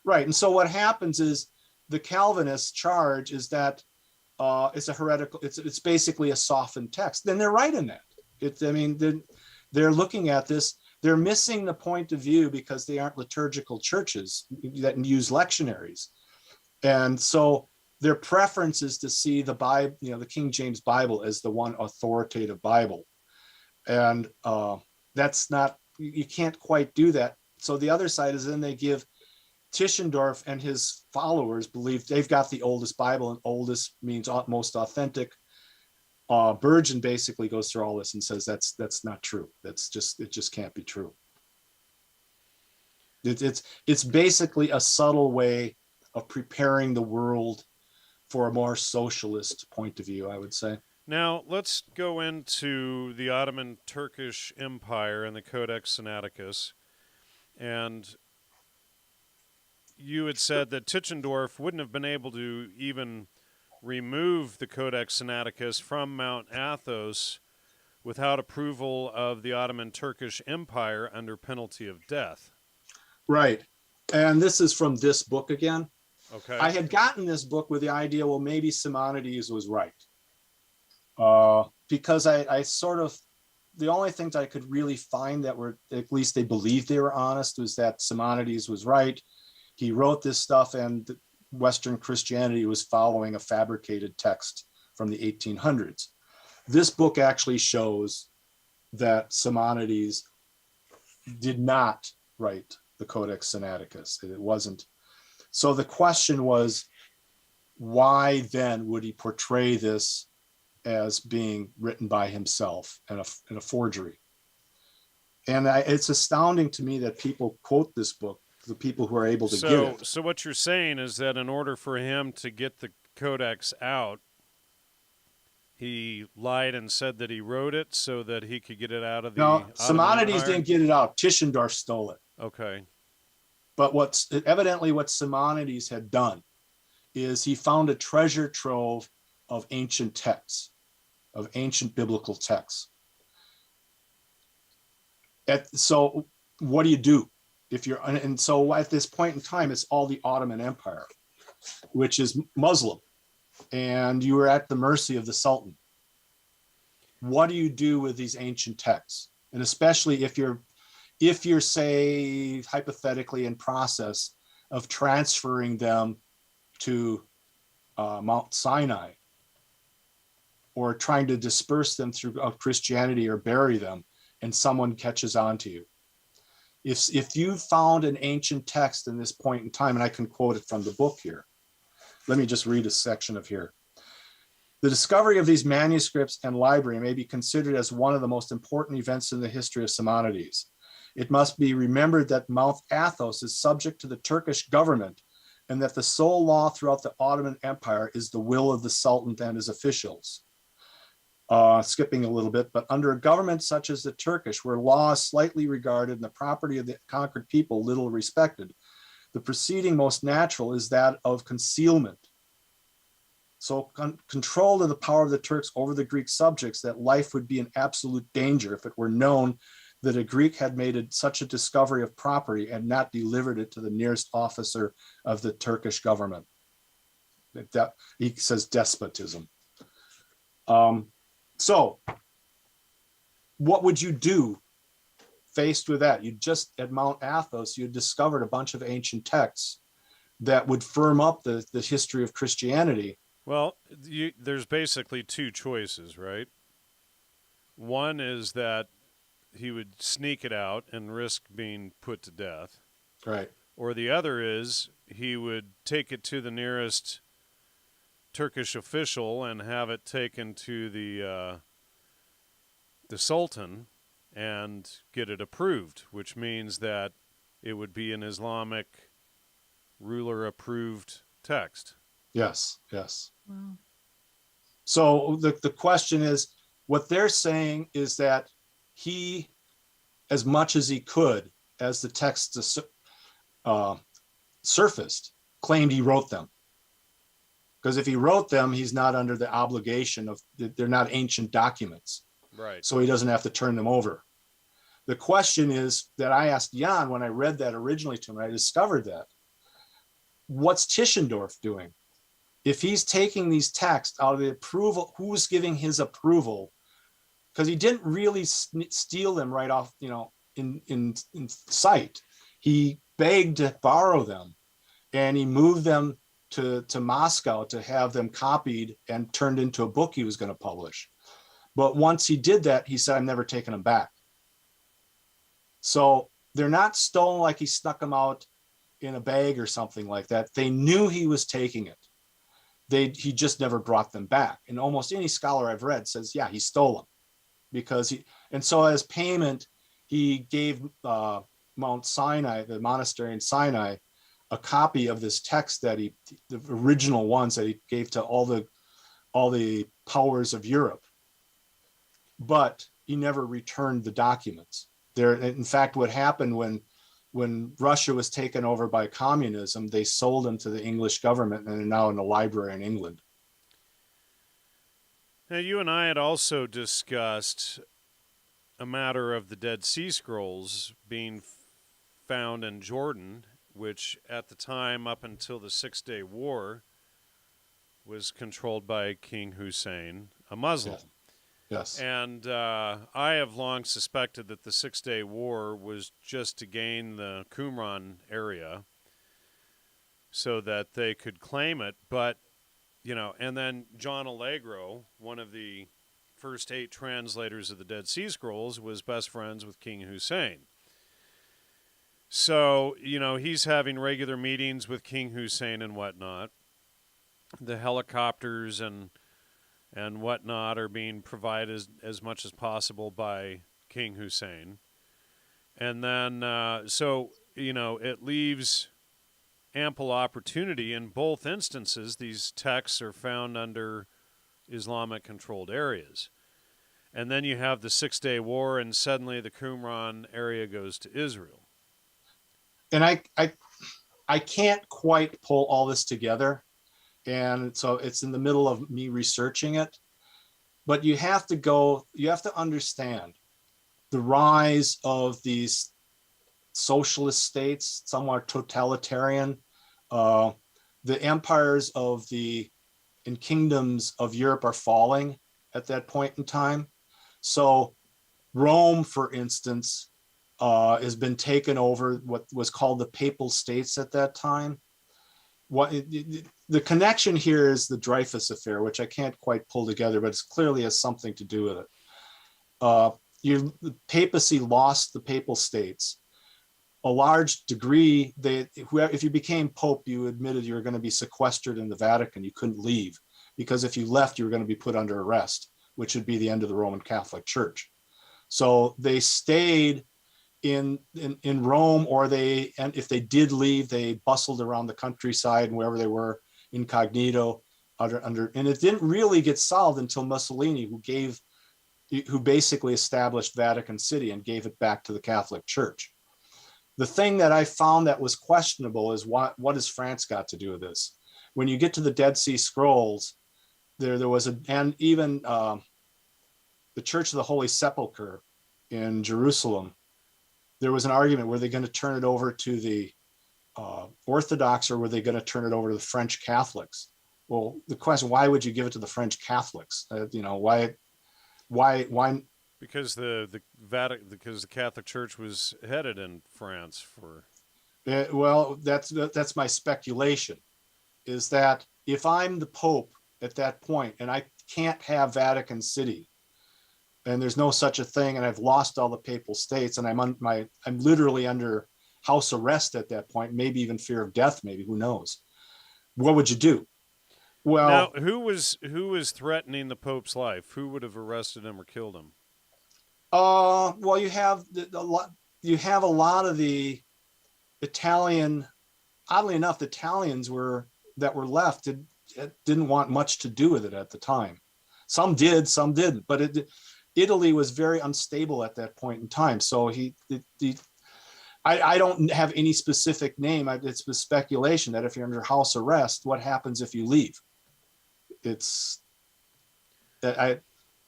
right. And so what happens is the Calvinists' charge is that it's a heretical, it's basically a softened text. Then they're right in that. They're looking at this, they're missing the point of view because they aren't liturgical churches that use lectionaries. And so their preference is to see the Bible, the King James Bible, as the one authoritative Bible. And that's not, you can't quite do that. So the other side is then they give Tischendorf and his followers believe they've got the oldest Bible, and oldest means most authentic. Burgon basically goes through all this and says that's not true. It just can't be true. It's basically a subtle way of preparing the world for a more socialist point of view, I would say. Now, let's go into the Ottoman Turkish Empire and the Codex Sinaiticus. And you had said that Tischendorf wouldn't have been able to even remove the Codex Sinaiticus from Mount Athos without approval of the Ottoman Turkish Empire under penalty of death. Right. And this is from this book again. Okay. I had gotten this book with the idea, well, maybe Simonides was right. Because I sort of, the only things I could really find that were, at least they believed they were honest, was that Simonides was right. He wrote this stuff and Western Christianity was following a fabricated text from the 1800s. This book actually shows that Simonides did not write the Codex Sinaiticus. It wasn't. So the question was, why then would he portray this as being written by himself in a forgery? And it's astounding to me that people quote this book, the people who are able to get it. So what you're saying is that in order for him to get the Codex out, he lied and said that he wrote it so that he could get it out of the No, Simonides didn't get it out. Tischendorf stole it. Okay. But evidently what Simonides had done is he found a treasure trove of ancient texts, of ancient biblical texts. So what do you do if you're, and so at this point in time, it's all the Ottoman Empire, which is Muslim, and you were at the mercy of the Sultan. What do you do with these ancient texts? And especially if you're, say, hypothetically in process of transferring them to Mount Sinai, or trying to disperse them through Christianity or bury them, and someone catches on to you. If you found an ancient text in this point in time, and I can quote it from the book here. Let me just read a section of here. The discovery of these manuscripts and library may be considered as one of the most important events in the history of Simonides. It must be remembered that Mount Athos is subject to the Turkish government, and that the sole law throughout the Ottoman Empire is the will of the Sultan and his officials. Skipping a little bit, but under a government such as the Turkish, where law is slightly regarded and the property of the conquered people little respected, the proceeding most natural is that of concealment. So control of the power of the Turks over the Greek subjects, that life would be in absolute danger if it were known that a Greek had made such a discovery of property and not delivered it to the nearest officer of the Turkish government. He says despotism. So what would you do faced with that? You just, at Mount Athos, you discovered a bunch of ancient texts that would firm up the history of Christianity. Well, there's basically two choices, right? One is that he would sneak it out and risk being put to death. Right. Or the other is he would take it to the nearest Turkish official and have it taken to the Sultan and get it approved, which means that it would be an Islamic ruler-approved text. Yes, yes. Wow. So the question is, what they're saying is that he, as much as he could, as the text surfaced, claimed he wrote them. Because if he wrote them, he's not under the obligation of, they're not ancient documents. Right. So he doesn't have to turn them over. The question is that I asked Jan when I read that originally to him, I discovered that. What's Tischendorf doing? If he's taking these texts out of the approval, who's giving his approval? Because he didn't really steal them right off, in sight. He begged to borrow them, and he moved them to Moscow to have them copied and turned into a book he was going to publish. But once he did that, he said, I'm never taking them back. So they're not stolen like he snuck them out in a bag or something like that. They knew he was taking it. He just never brought them back. And almost any scholar I've read says, yeah, he stole them. And so as payment, he gave Mount Sinai, the monastery in Sinai, a copy of this text the original ones that he gave to all the powers of Europe. But he never returned the documents. In fact, what happened when Russia was taken over by communism, they sold them to the English government and are now in a library in England. Now, you and I had also discussed a matter of the Dead Sea Scrolls being found in Jordan, which at the time, up until the 6-Day War, was controlled by King Hussein, a Muslim. Yes. And I have long suspected that the 6-Day War was just to gain the Qumran area so that they could claim it. But, and then John Allegro, one of the first 8 translators of the Dead Sea Scrolls, was best friends with King Hussein. So, he's having regular meetings with King Hussein and whatnot. The helicopters and whatnot are being provided as much as possible by King Hussein. And then, it leaves ample opportunity. In both instances, these texts are found under Islamic-controlled areas. And then you have the 6-Day War, and suddenly the Qumran area goes to Israel. And I can't quite pull all this together. And so it's in the middle of me researching it. But you have to understand the rise of these socialist states, somewhat totalitarian. The empires and kingdoms of Europe are falling at that point in time. So Rome, for instance, has been taken over, what was called the Papal States at that time. The connection here is the Dreyfus affair, which I can't quite pull together, but it clearly has something to do with it. The papacy lost the Papal States. A large degree, if you became Pope, you admitted you were going to be sequestered in the Vatican. You couldn't leave, because if you left, you were going to be put under arrest, which would be the end of the Roman Catholic Church. So they stayed in Rome, and if they did leave, they bustled around the countryside and wherever they were, incognito, and it didn't really get solved until Mussolini, who basically established Vatican City and gave it back to the Catholic Church. The thing that I found that was questionable is what has France got to do with this? When you get to the Dead Sea Scrolls, there was and even the Church of the Holy Sepulchre in Jerusalem, there was an argument, were they going to turn it over to the Orthodox, or were they going to turn it over to the French Catholics? Well, the question, why would you give it to the French Catholics? Why? Because the Catholic Church was headed in France for. Well, that's my speculation, is that if I'm the Pope at that point and I can't have Vatican City, and there's no such a thing, and I've lost all the Papal States, and I'm literally under house arrest at that point, maybe even fear of death, maybe, who knows? What would you do? Well, now, who was threatening the Pope's life? Who would have arrested him or killed him? Well, you have a lot of the Italian. Oddly enough, the Italians that were left didn't want much to do with it at the time. Some did, some didn't. But Italy was very unstable at that point in time. So I don't have any specific name. It's speculation that if you're under house arrest, what happens if you leave? it's I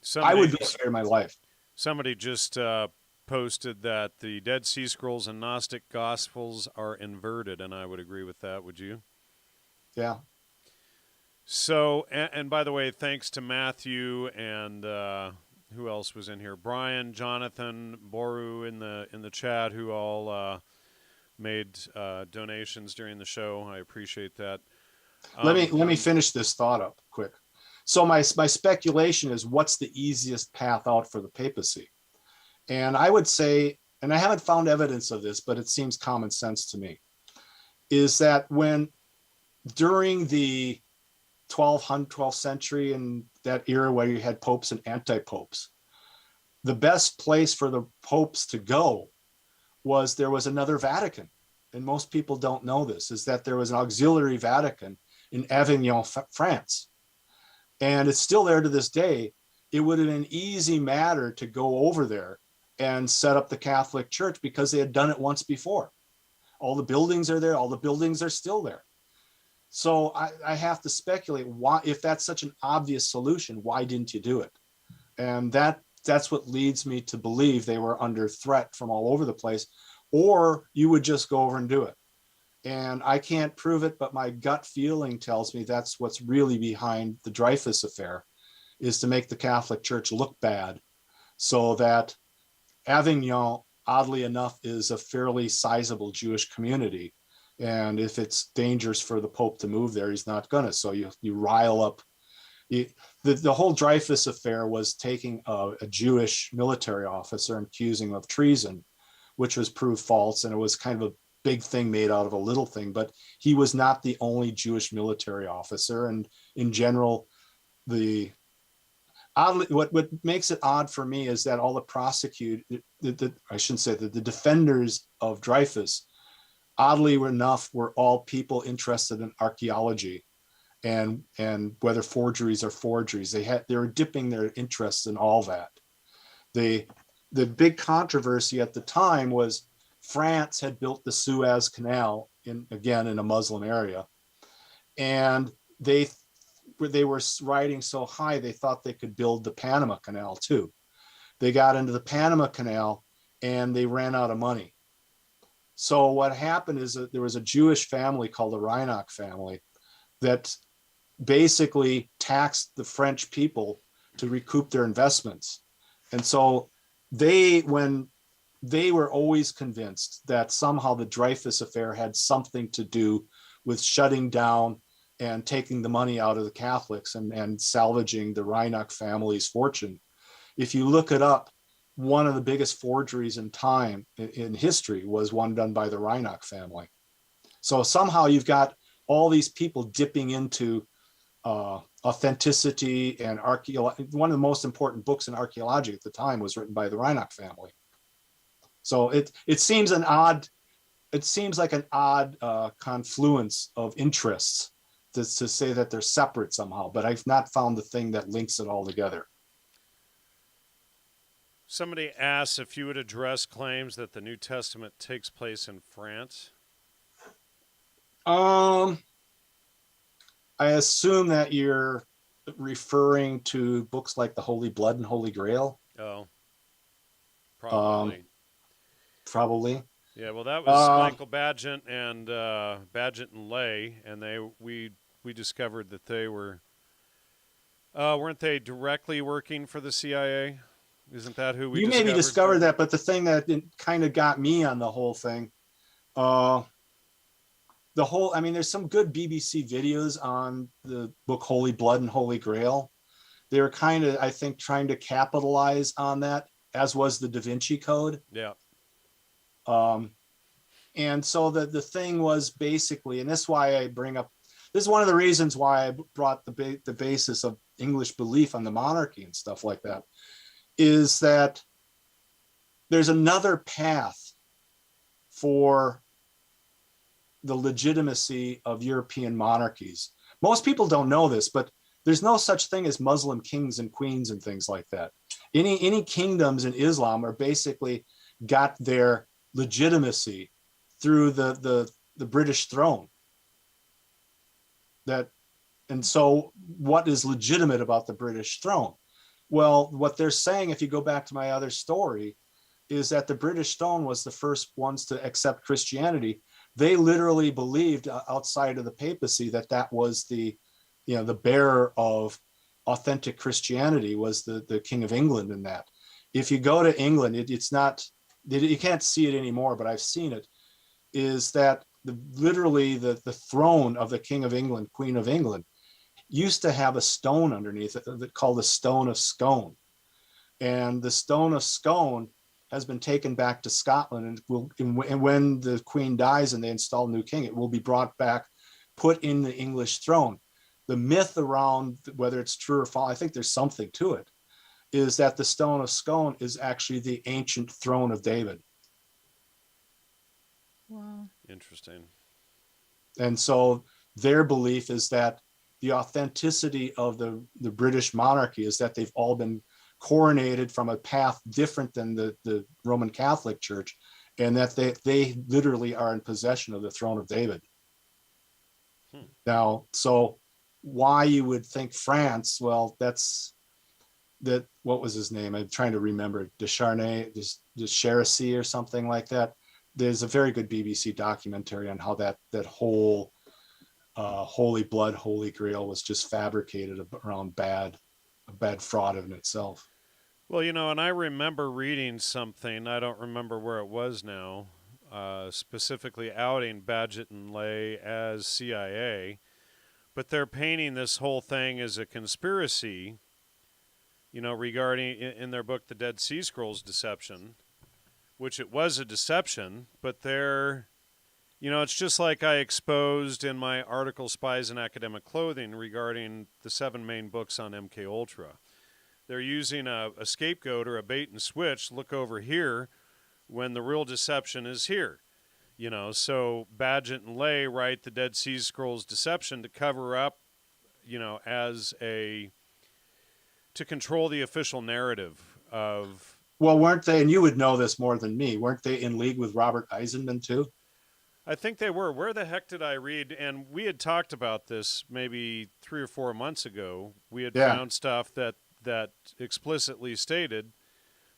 Somebody would be scared of my life. Somebody just posted that the Dead Sea Scrolls and Gnostic Gospels are inverted, and I would agree with that. Would you? Yeah. So, and by the way, thanks to Matthew and who else was in here? Brian, Jonathan, Boru in the chat, who all made donations during the show. I appreciate that. Let me finish this thought up quick. So my speculation is, what's the easiest path out for the papacy? And I would say, and I haven't found evidence of this, but it seems common sense to me, is that when during the 12th century and that era where you had popes and anti-popes, the best place for the popes to go was there was another Vatican. And most people don't know this, is that there was an auxiliary Vatican in Avignon, France. And it's still there to this day. It would have been an easy matter to go over there and set up the Catholic Church because they had done it once before. All the buildings are there. All the buildings are still there. So I have to speculate, why, if that's such an obvious solution, why didn't you do it? And that's what leads me to believe they were under threat from all over the place, or you would just go over and do it. And I can't prove it, but my gut feeling tells me that's what's really behind the Dreyfus affair, is to make the Catholic Church look bad, so that Avignon, oddly enough, is a fairly sizable Jewish community. And if it's dangerous for the Pope to move there, he's not gonna. So you rile up. The whole Dreyfus affair was taking a Jewish military officer and accusing him of treason, which was proved false. And it was kind of a big thing made out of a little thing, but he was not the only Jewish military officer. And in general, what makes it odd for me is that all the the defenders of Dreyfus, oddly enough, were all people interested in archaeology and whether forgeries are forgeries. They were dipping their interests in all that. The big controversy at the time was France had built the Suez Canal in a Muslim area, and they were riding so high they thought they could build the Panama Canal too. They got into the Panama Canal and they ran out of money. So what happened is that there was a Jewish family called the Reinach family that basically taxed the French people to recoup their investments. And so they were always convinced that somehow the Dreyfus affair had something to do with shutting down and taking the money out of the Catholics and salvaging the Reinach family's fortune. If you look it up, one of the biggest forgeries in history was one done by the Reinach family. So somehow you've got all these people dipping into authenticity and archaeology. One of the most important books in archaeology at the time was written by the Reinach family. So it seems like an odd confluence of interests to say that they're separate somehow, but I've not found the thing that links it all together. Somebody asks if you would address claims that the New Testament takes place in France. I assume that you're referring to books like the Holy Blood and Holy Grail. Oh, probably. Probably. Yeah, well, that was Michael Badgett and Badgett and Lay, and we discovered that they weren't they directly working for the CIA? Isn't that who we? You maybe discovered that, but the thing that kind of got me on the whole thing, there's some good BBC videos on the book Holy Blood and Holy Grail. They were kind of, I think, trying to capitalize on that, as was the Da Vinci Code. Yeah. And so the thing was basically, and this is why this is one of the reasons why I brought the basis of English belief on the monarchy and stuff like that, is that there's another path for the legitimacy of European monarchies. Most people don't know this, but there's no such thing as Muslim kings and queens and things like that. Any kingdoms in Islam are basically got their legitimacy through the British throne. That And so what is legitimate about the British throne? Well, what they're saying, if you go back to my other story, is that the British throne was the first ones to accept Christianity. They literally believed outside of the papacy that that was the bearer of authentic Christianity was the King of England in that. If you go to England, it's not, you can't see it anymore, but I've seen it, is that literally the throne of the King of England, Queen of England, used to have a stone underneath it called the Stone of Scone. And the Stone of Scone has been taken back to Scotland, and when the Queen dies and they install a new king, it will be brought back, put in the English throne. The myth around whether it's true or false, I think there's something to it, is that the Stone of Scone is actually the ancient throne of David. Wow. Interesting. And so their belief is that the authenticity of the British monarchy is that they've all been coronated from a path different than the Roman Catholic Church, and that they literally are in possession of the throne of David. Now, so why you would think France? Well, what was his name? I'm trying to remember. Descharcy or something like that. There's a very good BBC documentary on how that whole Holy Blood, Holy Grail was just fabricated around bad fraud in itself. Well, and I remember reading something, I don't remember where it was now, specifically outing Badgett and Lay as CIA, but they're painting this whole thing as a conspiracy, regarding, in their book, The Dead Sea Scrolls Deception, which it was a deception, but it's just like I exposed in my article, Spies in Academic Clothing, regarding the 7 main books on MKUltra. They're using a scapegoat or a bait and switch, look over here, when the real deception is here. So Badgett and Lay write the Dead Sea Scrolls Deception to cover up, to control the official narrative of... Well, weren't they, and you would know this more than me, weren't they in league with Robert Eisenman too? I think they were. Where the heck did I read? And we had talked about this maybe 3 or 4 months ago. We had found stuff that explicitly stated,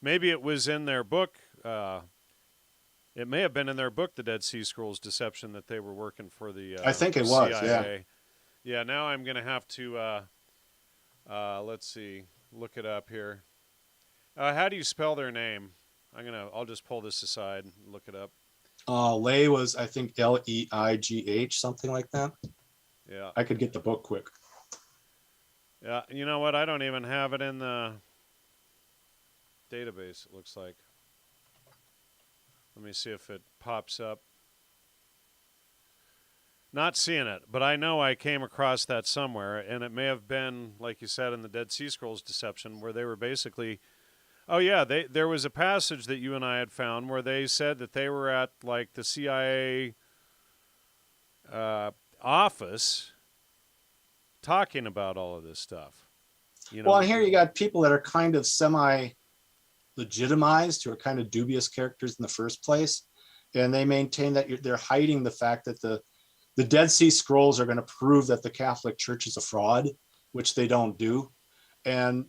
maybe it was in their book, it may have been in their book, The Dead Sea Scrolls Deception, that they were working for the I think it CIA. was, yeah. Yeah, now I'm going to have to, let's see, look it up here. How do you spell their name? I'll just pull this aside and look it up. Lay was, I think, Leigh, something like that. Yeah. I could get the book quick. Yeah, you know what? I don't even have it in the database, it looks like. Let me see if it pops up. Not seeing it, but I know I came across that somewhere, and it may have been, like you said, in the Dead Sea Scrolls Deception, where they were basically... Oh, yeah, there was a passage that you and I had found where they said that they were at, like, the CIA office talking about all of this stuff. Well, and here you got people that are kind of semi-legitimized, who are kind of dubious characters in the first place, and they maintain that they're hiding the fact that the Dead Sea Scrolls are going to prove that the Catholic Church is a fraud, which they don't do. And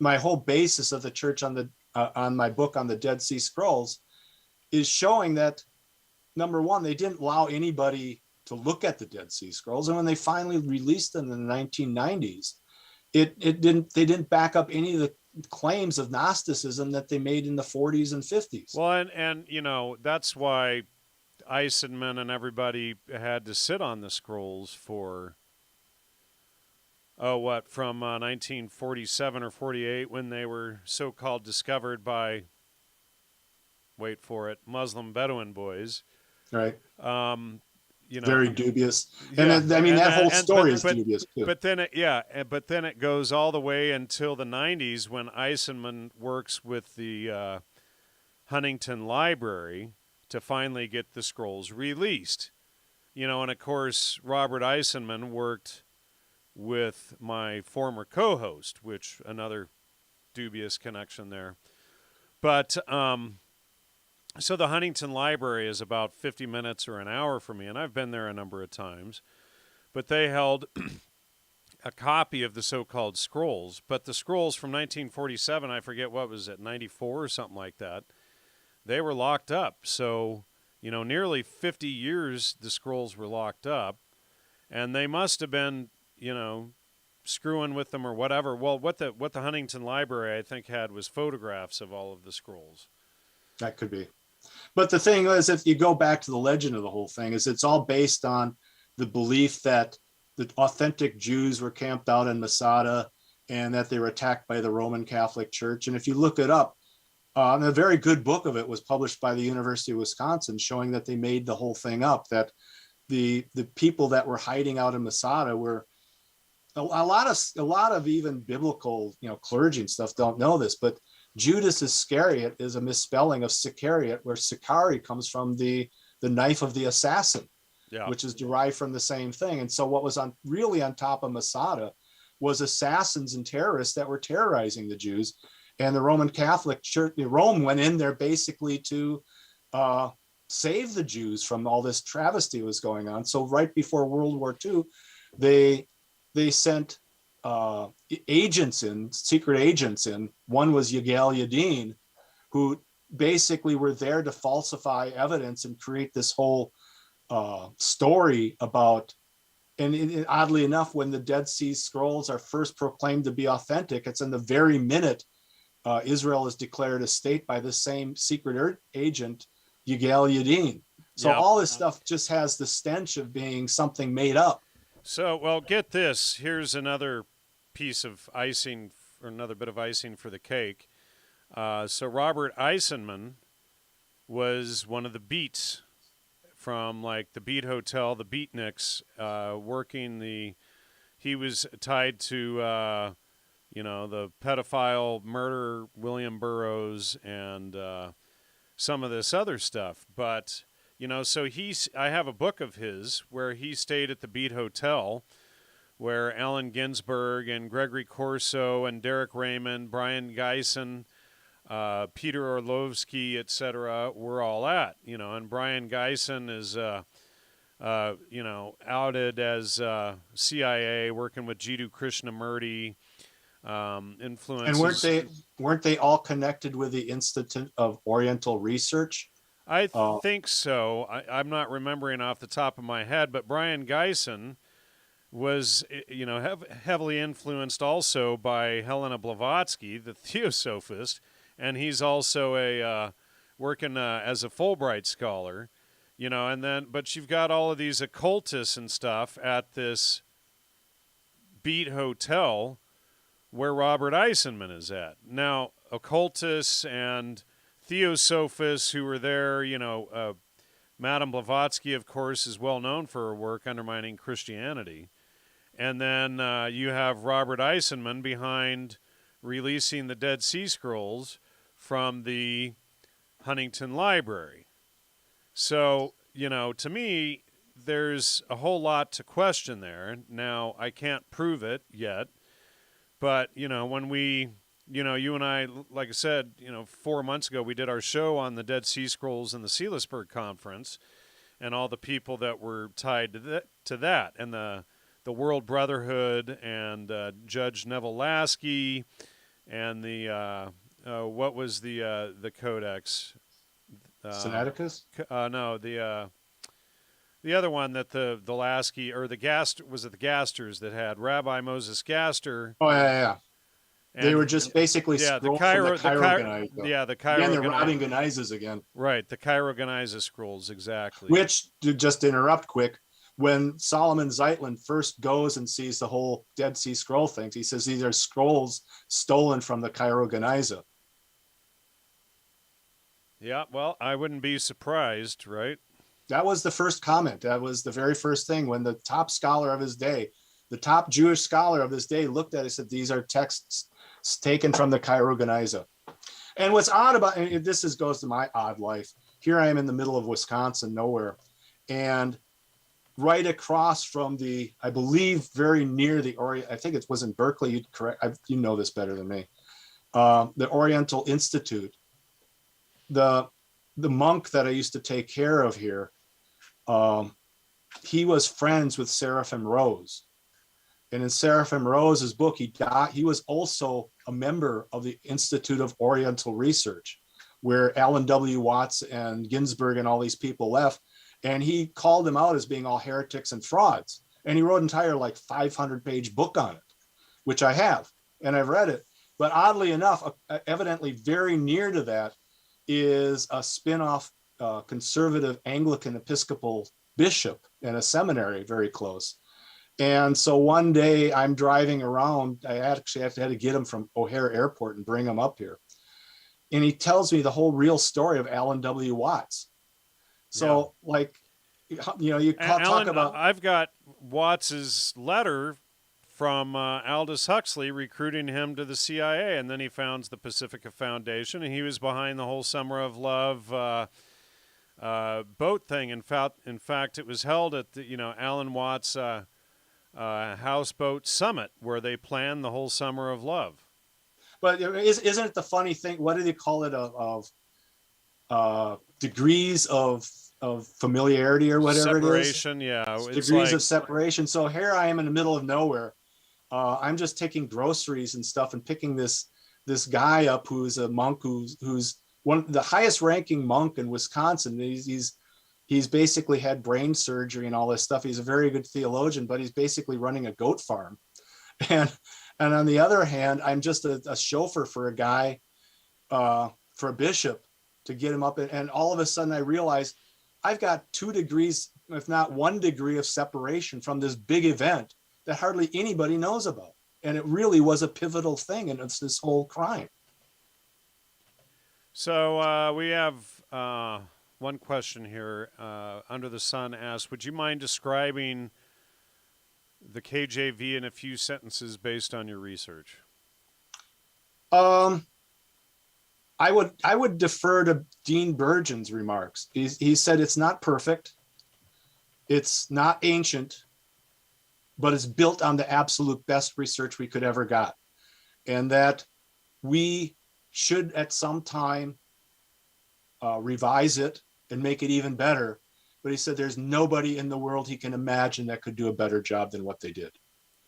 my whole basis of the church on my book on the Dead Sea Scrolls is showing that, number one, they didn't allow anybody to look at the Dead Sea Scrolls, and when they finally released them in the 1990s, they didn't back up any of the claims of Gnosticism that they made in the 40s and 50s. Well, and that's why Eisenman and everybody had to sit on the scrolls for from 1947 or 48, when they were so-called discovered by, wait for it, Muslim Bedouin boys. Right. Very dubious. Yeah. And that whole story is dubious too. But then it goes all the way until the 90s, when Eisenman works with the Huntington Library to finally get the scrolls released. And of course, Robert Eisenman worked with my former co-host, which another dubious connection there. But so the Huntington Library is about 50 minutes or an hour from me, and I've been there a number of times. But they held a copy of the so-called scrolls, but the scrolls from 1947, I forget what was it, 94 or something like that, they were locked up. So, nearly 50 years the scrolls were locked up, and they must have been, screwing with them or whatever. Well, what the Huntington Library, I think, had was photographs of all of the scrolls. That could be. But the thing is, if you go back to the legend of the whole thing, is it's all based on the belief that the authentic Jews were camped out in Masada and that they were attacked by the Roman Catholic Church. And if you look it up, a very good book of it was published by the University of Wisconsin, showing that they made the whole thing up, that the people that were hiding out in Masada were a lot of even biblical, clergy and stuff don't know this, but Judas Iscariot is a misspelling of Sicariot, where Sicari comes from the knife of the assassin, which is derived from the same thing. And so what was really on top of Masada was assassins and terrorists that were terrorizing the Jews. And the Roman Catholic Church, Rome went in there basically to save the Jews from all this travesty was going on. So right before World War II, they sent secret agents in. One was Yigal Yadin, who basically were there to falsify evidence and create this whole story about, and oddly enough, when the Dead Sea Scrolls are first proclaimed to be authentic, it's in the very minute Israel is declared a state by the same secret agent, Yigal Yadin. So all this stuff just has the stench of being something made up. So, well, get this. Here's another piece of icing, or another bit of icing for the cake. So Robert Eisenman was one of the beats from like the Beat Hotel, the Beatniks, he was tied to, the pedophile murder, William Burroughs, and some of this other stuff. But, so I have a book of his where he stayed at the Beat Hotel, where Allen Ginsberg and Gregory Corso and Derek Raymond, Brian Geisen, Peter Orlovsky, etc., were all at, and Brian Geisen is, outed as CIA, working with Jiddu Krishnamurti, influences. And weren't they all connected with the Institute of Oriental Research? I think so. I'm not remembering off the top of my head, but Brian Geisen was, heavily influenced also by Helena Blavatsky, the Theosophist, and he's also working as a Fulbright scholar, but you've got all of these occultists and stuff at this Beat Hotel where Robert Eisenman is at. Now, occultists and Theosophists who were there, Madame Blavatsky, of course, is well known for her work undermining Christianity. And then you have Robert Eisenman behind releasing the Dead Sea Scrolls from the Huntington Library. So, to me, there's a whole lot to question there. Now, I can't prove it yet, but, when we, you and I, like I said, 4 months ago, we did our show on the Dead Sea Scrolls and the Seelisberg Conference and all the people that were tied to that, and the World Brotherhood and Judge Neville Lasky and the what was the Codex? Sinaiticus? No, the other one that the Lasky or the Gaster, was it the Gasters that had Rabbi Moses Gaster? Oh yeah. And they were just basically the Cairo Geniza. Yeah, the Cairo. Again, they're robbing Genizas again. Right, the Cairo Geniza scrolls, exactly. Which, to just interrupt quick, when Solomon Zeitlin first goes and sees the whole Dead Sea Scroll thing, he says these are scrolls stolen from the Cairo Geniza. Yeah, well, I wouldn't be surprised, right? That was the first comment. That was the very first thing when the top scholar of his day, the top Jewish scholar of his day, looked at it and said, these are texts taken from the Cairo Geniza. And what's odd about, and this goes to my odd life. Here I am in the middle of Wisconsin, nowhere. And right across from I believe very near I think it was in Berkeley, you'd correct, you know this better than me, the Oriental Institute. The monk that I used to take care of here, he was friends with Seraphim Rose. And in Seraphim Rose's book, he was also a member of the Institute of Oriental Research, where Alan W. Watts and Ginsburg and all these people left. And he called them out as being all heretics and frauds. And he wrote an entire 500-page book on it, which I have, and I've read it. But oddly enough, evidently very near to that is a spin-off conservative Anglican Episcopal bishop in a seminary very close. And so one day I'm driving around. I actually had to get him from O'Hare Airport and bring him up here. And he tells me the whole real story of Alan W. Watts. So you talk about. I've got Watts's letter from Aldous Huxley recruiting him to the CIA, and then he founds the Pacifica Foundation, and he was behind the whole Summer of Love boat thing. In fact, it was held at the Alan Watts Houseboat Summit, where they planned the whole Summer of Love. But isn't it the funny thing? What do they call it? Of degrees of familiarity or whatever separation, it is. Yeah. Degrees of separation. So here I am in the middle of nowhere. I'm just taking groceries and stuff and picking this guy up who's a monk who's the highest ranking monk in Wisconsin. He's basically had brain surgery and all this stuff. He's a very good theologian, but he's basically running a goat farm. And on the other hand, I'm just a chauffeur for a guy, for a bishop, to get him up. And all of a sudden I realize I've got 2 degrees, if not 1 degree of separation from this big event that hardly anybody knows about. And it really was a pivotal thing. And it's this whole crime. So we have one question here. Under the Sun asks, would you mind describing the KJV in a few sentences based on your research? I would defer to Dean Burgon's remarks. He said it's not perfect, it's not ancient, but it's built on the absolute best research we could ever got, and that we should at some time revise it and make it even better. But he said there's nobody in the world he can imagine that could do a better job than what they did.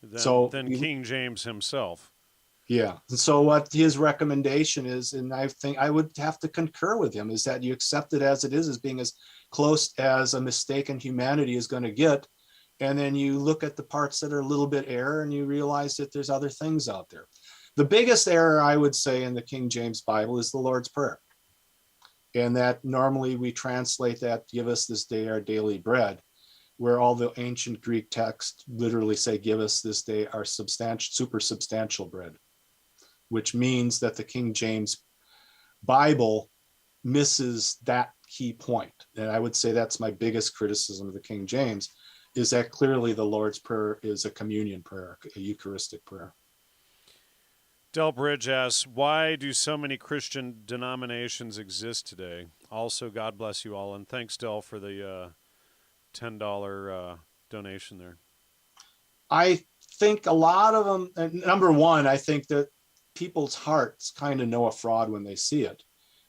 Than King James himself. Yeah. And so what his recommendation is, and I think I would have to concur with him, is that you accept it as it is, as being as close as a mistaken humanity is going to get. And then you look at the parts that are a little bit error and you realize that there's other things out there. The biggest error, I would say, in the King James Bible is the Lord's Prayer. And that normally we translate that, give us this day our daily bread, where all the ancient Greek texts literally say, give us this day our super substantial bread, which means that the King James Bible misses that key point. And I would say that's my biggest criticism of the King James, is that clearly the Lord's Prayer is a communion prayer, a Eucharistic prayer. Del Bridge asks, why do so many Christian denominations exist today? Also, God bless you all. And thanks, Del, for the $10 donation there. I think a lot of them, number one, I think that people's hearts kind of know a fraud when they see it.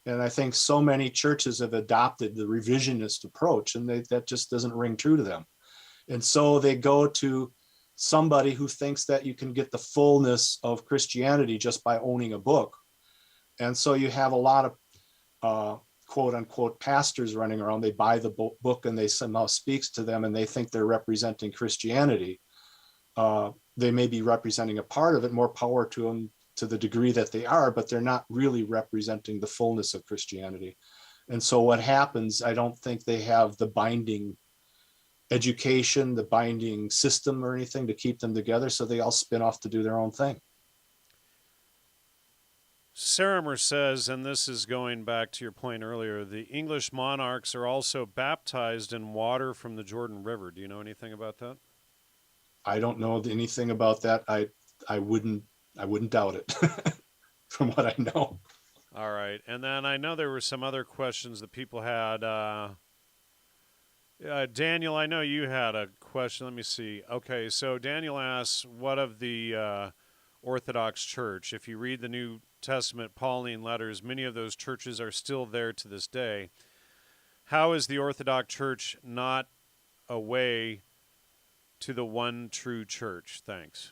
And I think so many churches have adopted the revisionist approach, and that just doesn't ring true to them. And so they go to somebody who thinks that you can get the fullness of Christianity just by owning a book. And so you have a lot of quote unquote pastors running around. They buy the book and they somehow speaks to them and they think they're representing Christianity. They may be representing a part of it, more power to them to the degree that they are, but they're not really representing the fullness of Christianity. And so what happens, I don't think they have the binding education, the binding system or anything to keep them together. So they all spin off to do their own thing. Sarum says, and this is going back to your point earlier, the English monarchs are also baptized in water from the Jordan River. Do you know anything about that? I don't know anything about that. I wouldn't doubt it from what I know. All right. And then I know there were some other questions that people had. Daniel, I know you had a question. Let me see. Okay, so Daniel asks, what of the Orthodox Church? If you read the New Testament Pauline letters, many of those churches are still there to this day. How is the Orthodox Church not a way to the one true church? Thanks.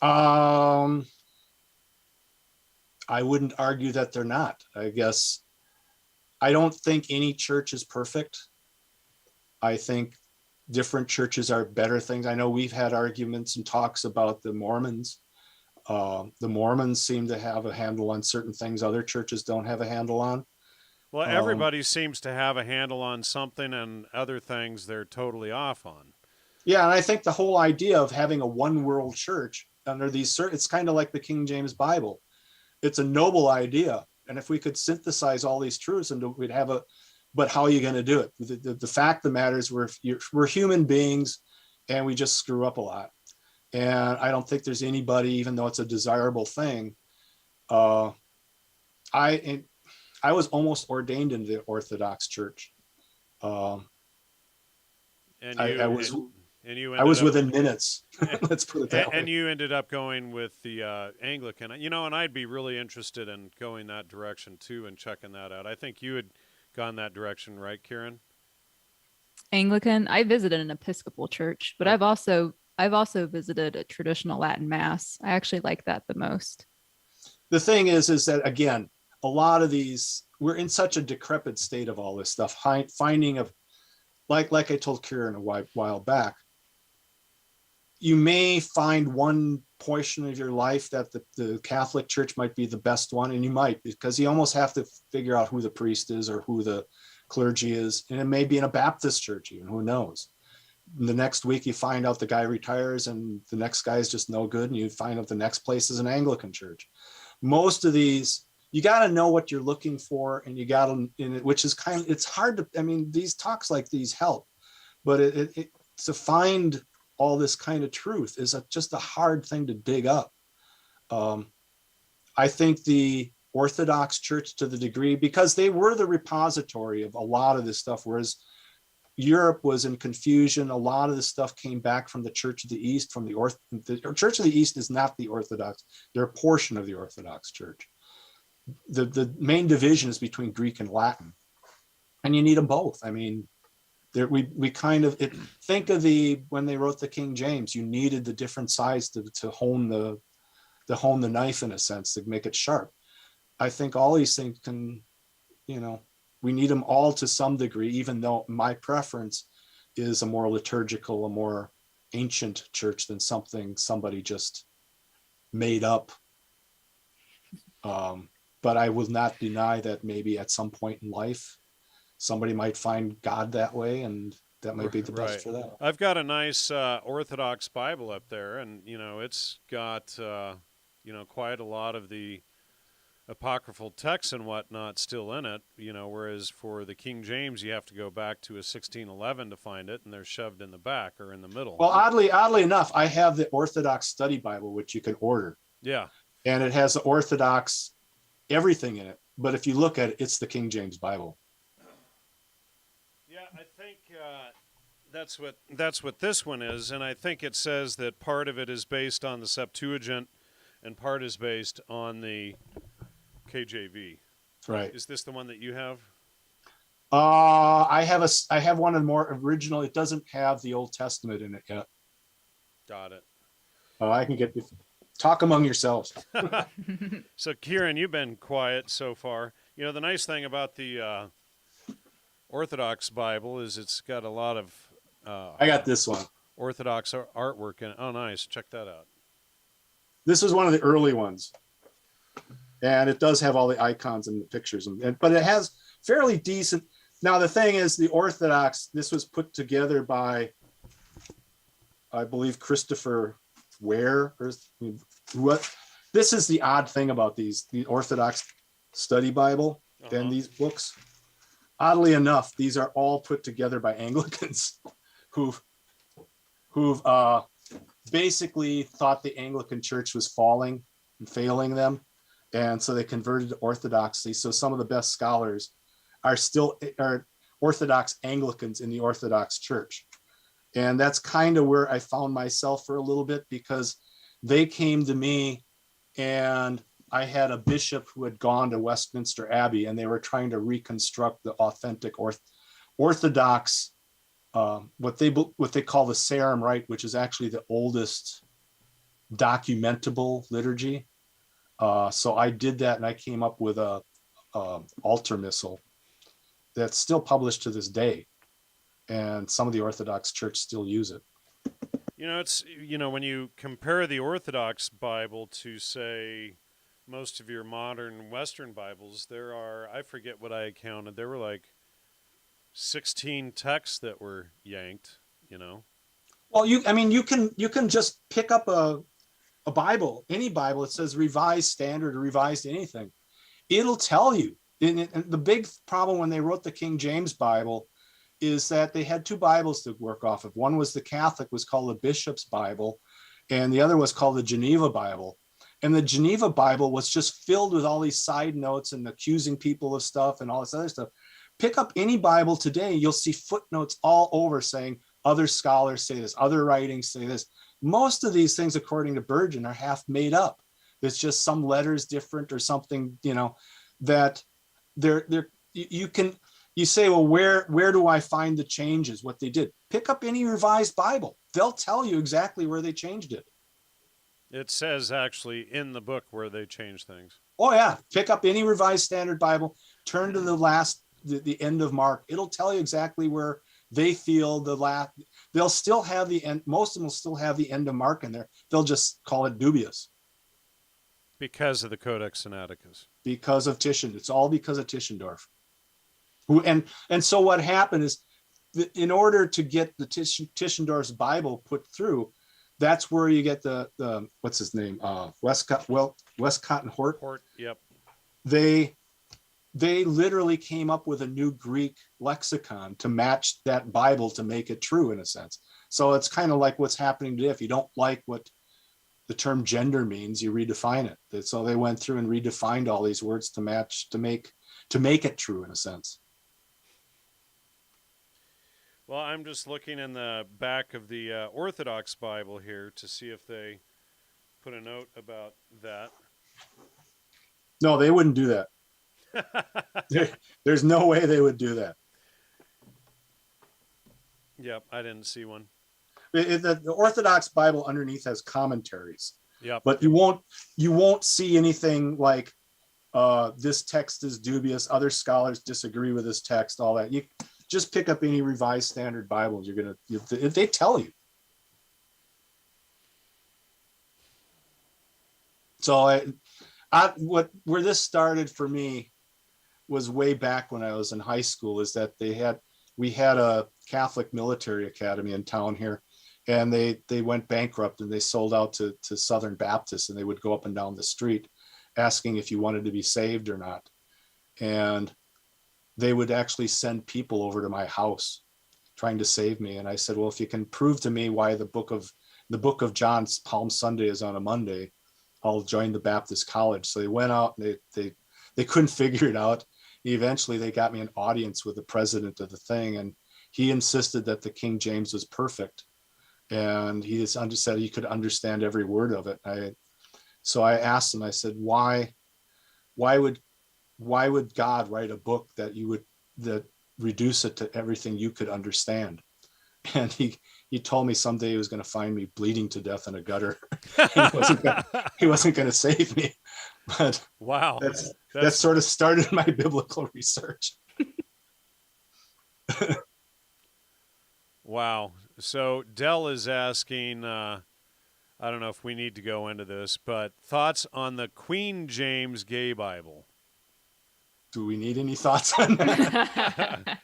I wouldn't argue that they're not. I guess I don't think any church is perfect. I think different churches are better things. I know we've had arguments and talks about the Mormons. The Mormons seem to have a handle on certain things other churches don't have a handle on. Well, everybody seems to have a handle on something, and other things they're totally off on. Yeah, and I think the whole idea of having a one world church under these, it's kind of like the King James Bible. It's a noble idea. And if we could synthesize all these truths, and we'd have but how are you going to do it? The fact of the matter is we're human beings, and we just screw up a lot. And I don't think there's anybody, even though it's a desirable thing. I was almost ordained in the Orthodox Church. I was within minutes. Let's put it that way. And you ended up going with the Anglican, and I'd be really interested in going that direction too and checking that out. I think you had gone that direction, right, Kieran? Anglican. I visited an Episcopal church, but I've also visited a traditional Latin Mass. I actually like that the most. The thing is that, again, a lot of these, we're in such a decrepit state of all this stuff. Finding of, like I told Kieran a while back, you may find one portion of your life that the Catholic Church might be the best one, and you might, because you almost have to figure out who the priest is or who the clergy is, and it may be in a Baptist church even, who knows. And the next week you find out the guy retires and the next guy is just no good, and you find out the next place is an Anglican church. Most of these, you got to know what you're looking for, and you got to, which is it's hard to, these talks like these help, but it to find all this kind of truth is just a hard thing to dig up. I think the Orthodox Church, to the degree, because they were the repository of a lot of this stuff, whereas Europe was in confusion. A lot of this stuff came back from the Church of the East, the Church of the East is not the Orthodox. They're a portion of the Orthodox Church. The main division is between Greek and Latin, and you need them both. We kind of think of when they wrote the King James, you needed the different sides to hone the knife, in a sense, to make it sharp. I think all these things can, we need them all to some degree, even though my preference is a more liturgical, a more ancient church than somebody just made up. But I will not deny that maybe at some point in life, somebody might find God that way, and that might be the best for them. I've got a nice Orthodox Bible up there, and it's got quite a lot of the apocryphal texts and whatnot still in it. Whereas for the King James, you have to go back to a 1611 to find it, and they're shoved in the back or in the middle. Well, oddly enough, I have the Orthodox Study Bible, which you can order. Yeah, and it has the Orthodox everything in it. But if you look at it, it's the King James Bible. Yeah, I think that's what this one is, and I think it says that part of it is based on the Septuagint, and part is based on the KJV. Right. Is this the one that you have? I have one of the more original. It doesn't have the Old Testament in it yet. Got it. I can get you. Talk among yourselves. So, Kieran, you've been quiet so far. The nice thing about the Orthodox Bible is it's got a lot of I got this one. Orthodox artwork in it. Oh, nice. Check that out. This was one of the early ones. And it does have all the icons and the pictures, but it has fairly decent. Now, the thing is, the Orthodox, this was put together by, I believe, Christopher Ware. This is the odd thing about the Orthodox Study Bible and these books. Oddly enough, these are all put together by Anglicans who've basically thought the Anglican Church was falling and failing them. And so they converted to Orthodoxy. So some of the best scholars are Orthodox Anglicans in the Orthodox Church. And that's kind of where I found myself for a little bit, because they came to me, and I had a bishop who had gone to Westminster Abbey, and they were trying to reconstruct the authentic Orthodox what they call the Sarum Rite, which is actually the oldest documentable liturgy. So I did that, and I came up with a altar missal that's still published to this day, and some of the Orthodox Church still use it. It's when you compare the Orthodox Bible to, say, most of your modern Western Bibles, there are, I forget what I counted, there were like 16 texts that were yanked. Well, you can just pick up a Bible, any Bible. It says Revised Standard or Revised anything. It'll tell you. And the big problem when they wrote the King James Bible is that they had two Bibles to work off of. One was the Catholic, was called the Bishop's Bible, and the other was called the Geneva Bible. And the Geneva Bible was just filled with all these side notes and accusing people of stuff and all this other stuff. Pick up any Bible today, you'll see footnotes all over saying other scholars say this, other writings say this. Most of these things, according to Burgon, are half made up. It's just some letters different or something, that you say, well, where do I find the changes, what they did? Pick up any revised Bible. They'll tell you exactly where they changed it. It says actually in the book where they changed things. Oh yeah, pick up any Revised Standard Bible, turn to the end of Mark. It'll tell you exactly where they feel they'll still have the end. Most of them will still have the end of Mark in there. They'll just call it dubious. Because of the Codex Sinaiticus. Because of Tischendorf. It's all because of Tischendorf. And so what happened is, in order to get the Tischendorf's Bible put through, that's where you get the what's his name? Westcott and Hort. Yep. They literally came up with a new Greek lexicon to match that Bible to make it true, in a sense. So it's kind of like what's happening today. If you don't like what the term gender means, you redefine it. So they went through and redefined all these words to match, to make it true, in a sense. Well, I'm just looking in the back of the Orthodox Bible here to see if they put a note about that. No, they wouldn't do that. There's no way they would do that. Yep, I didn't see one. The Orthodox Bible underneath has commentaries. Yep. But you won't see anything like this text is dubious, other scholars disagree with this text, all that. You just pick up any Revised Standard Bibles. They tell you. So where this started for me was way back when I was in high school, is that we had a Catholic Military Academy in town here, and they went bankrupt, and they sold out to Southern Baptists, and they would go up and down the street asking if you wanted to be saved or not. And they would actually send people over to my house trying to save me. And I said, well, if you can prove to me why the book of John's Palm Sunday is on a Monday, I'll join the Baptist college. So they went out, and they couldn't figure it out. Eventually they got me an audience with the president of the thing, and he insisted that the King James was perfect. And he just said he could understand every word of it. So I asked him, I said, why would God write a book that reduce it to everything you could understand? And he told me someday he was going to find me bleeding to death in a gutter. he wasn't going to save me. But wow, that sort of started my biblical research. Wow. So Dell is asking, I don't know if we need to go into this, but thoughts on the Queen James Gay Bible? Do we need any thoughts on that?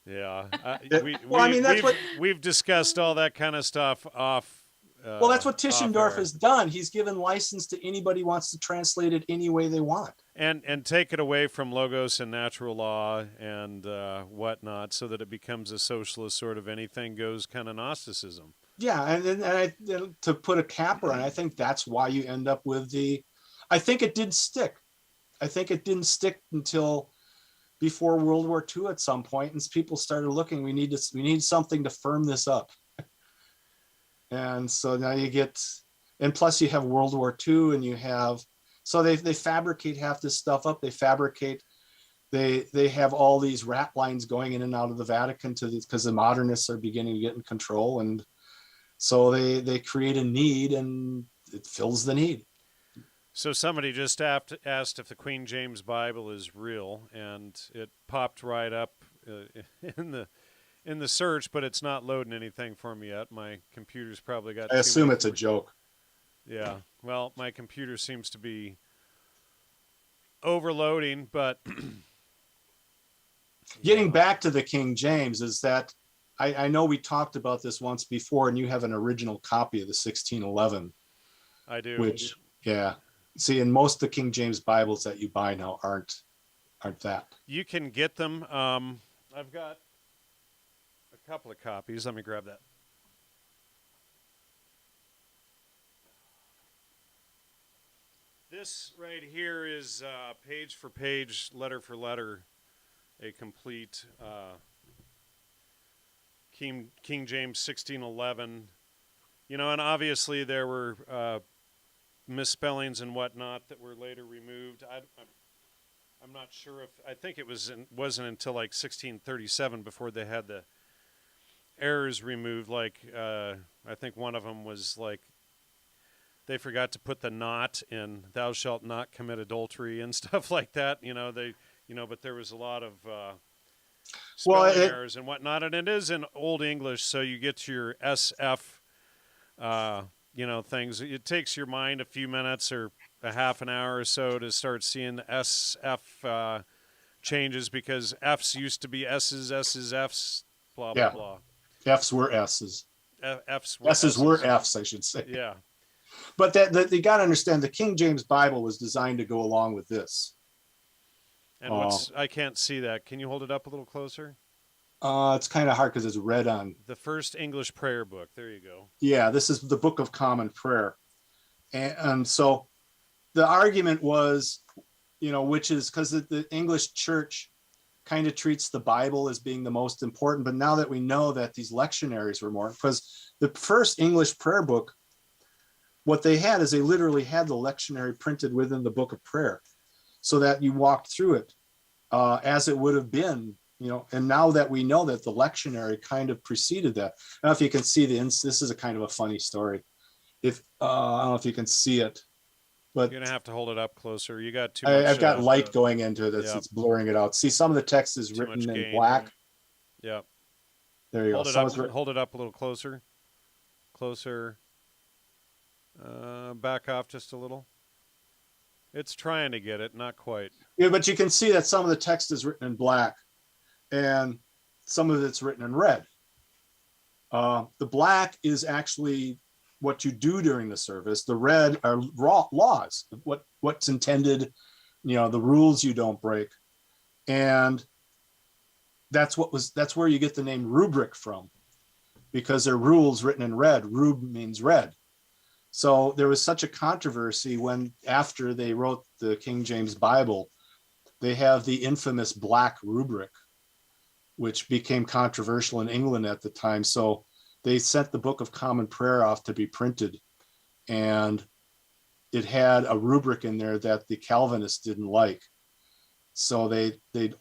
Yeah. We've discussed all that kind of stuff off. Well, that's what Tischendorf has done. He's given license to anybody who wants to translate it any way they want. And take it away from logos and natural law and whatnot, so that it becomes a socialist sort of anything goes kind of Gnosticism. Yeah, and to put a capper on, I think that's why you end up with I think it did stick. I think it didn't stick until before World War II at some point, and people started looking, we need something to firm this up. And so now and plus you have World War II, and so they fabricate half this stuff up. They fabricate they have all these rat lines going in and out of the Vatican because the modernists are beginning to get in control, and so they create a need, and it fills the need. So somebody just asked if the Queen James Bible is real, and it popped right up in the search, but it's not loading anything for me yet. My computer's probably got. I assume it's a joke. Yeah. Well, my computer seems to be overloading, but getting back to the King James is that I know we talked about this once before, and you have an original copy of the 1611. I do. Which, yeah. See, and most of the King James Bibles that you buy now aren't that. You can get them. I've got a couple of copies. Let me grab that. This right here is page for page, letter for letter, a complete King James 1611. You know, and obviously there were misspellings and whatnot that were later removed. I'm not sure if, I think it wasn't until like 1637 before they had the errors removed. Like I think one of them was like they forgot to put the not in "thou shalt not commit adultery" and stuff like that. But there was a lot of spelling errors and whatnot, and it is in Old English, so you get your SF. Things. It takes your mind a few minutes or a half an hour or so to start seeing the SF changes, because F's used to be S's, S's, F's, blah, blah, blah. F's were S's. S's were F's, I should say. Yeah. But that you got to understand, the King James Bible was designed to go along with this. And I can't see that. Can you hold it up a little closer? It's kind of hard because it's red on. The First English Prayer Book. There you go. Yeah, this is the Book of Common Prayer. And so the argument was, which is because the English church kind of treats the Bible as being the most important. But now that we know that these lectionaries were more, because the first English prayer book, what they had is they literally had the lectionary printed within the Book of Prayer, so that you walked through it as it would have been. And now that we know that the lectionary kind of preceded that. I don't know if you can see this is a kind of a funny story. I don't know if you can see it, but you're gonna have to hold it up closer. You got too much. I've got light going into it. It's blurring it out. See, some of the text is written in black. Yeah. There you go. Hold it up a little closer. Closer. Back off just a little. It's trying to get it, not quite. Yeah, but you can see that some of the text is written in black, and some of it's written in red. The black is actually what you do during the service. The red are raw laws, what's intended, the rules you don't break. And that's where you get the name rubric from, because they're rules written in red. Rub means red. So there was such a controversy when, after they wrote the King James Bible, they have the infamous black rubric, which became controversial in England at the time. So they sent the Book of Common Prayer off to be printed, and it had a rubric in there that the Calvinists didn't like. So they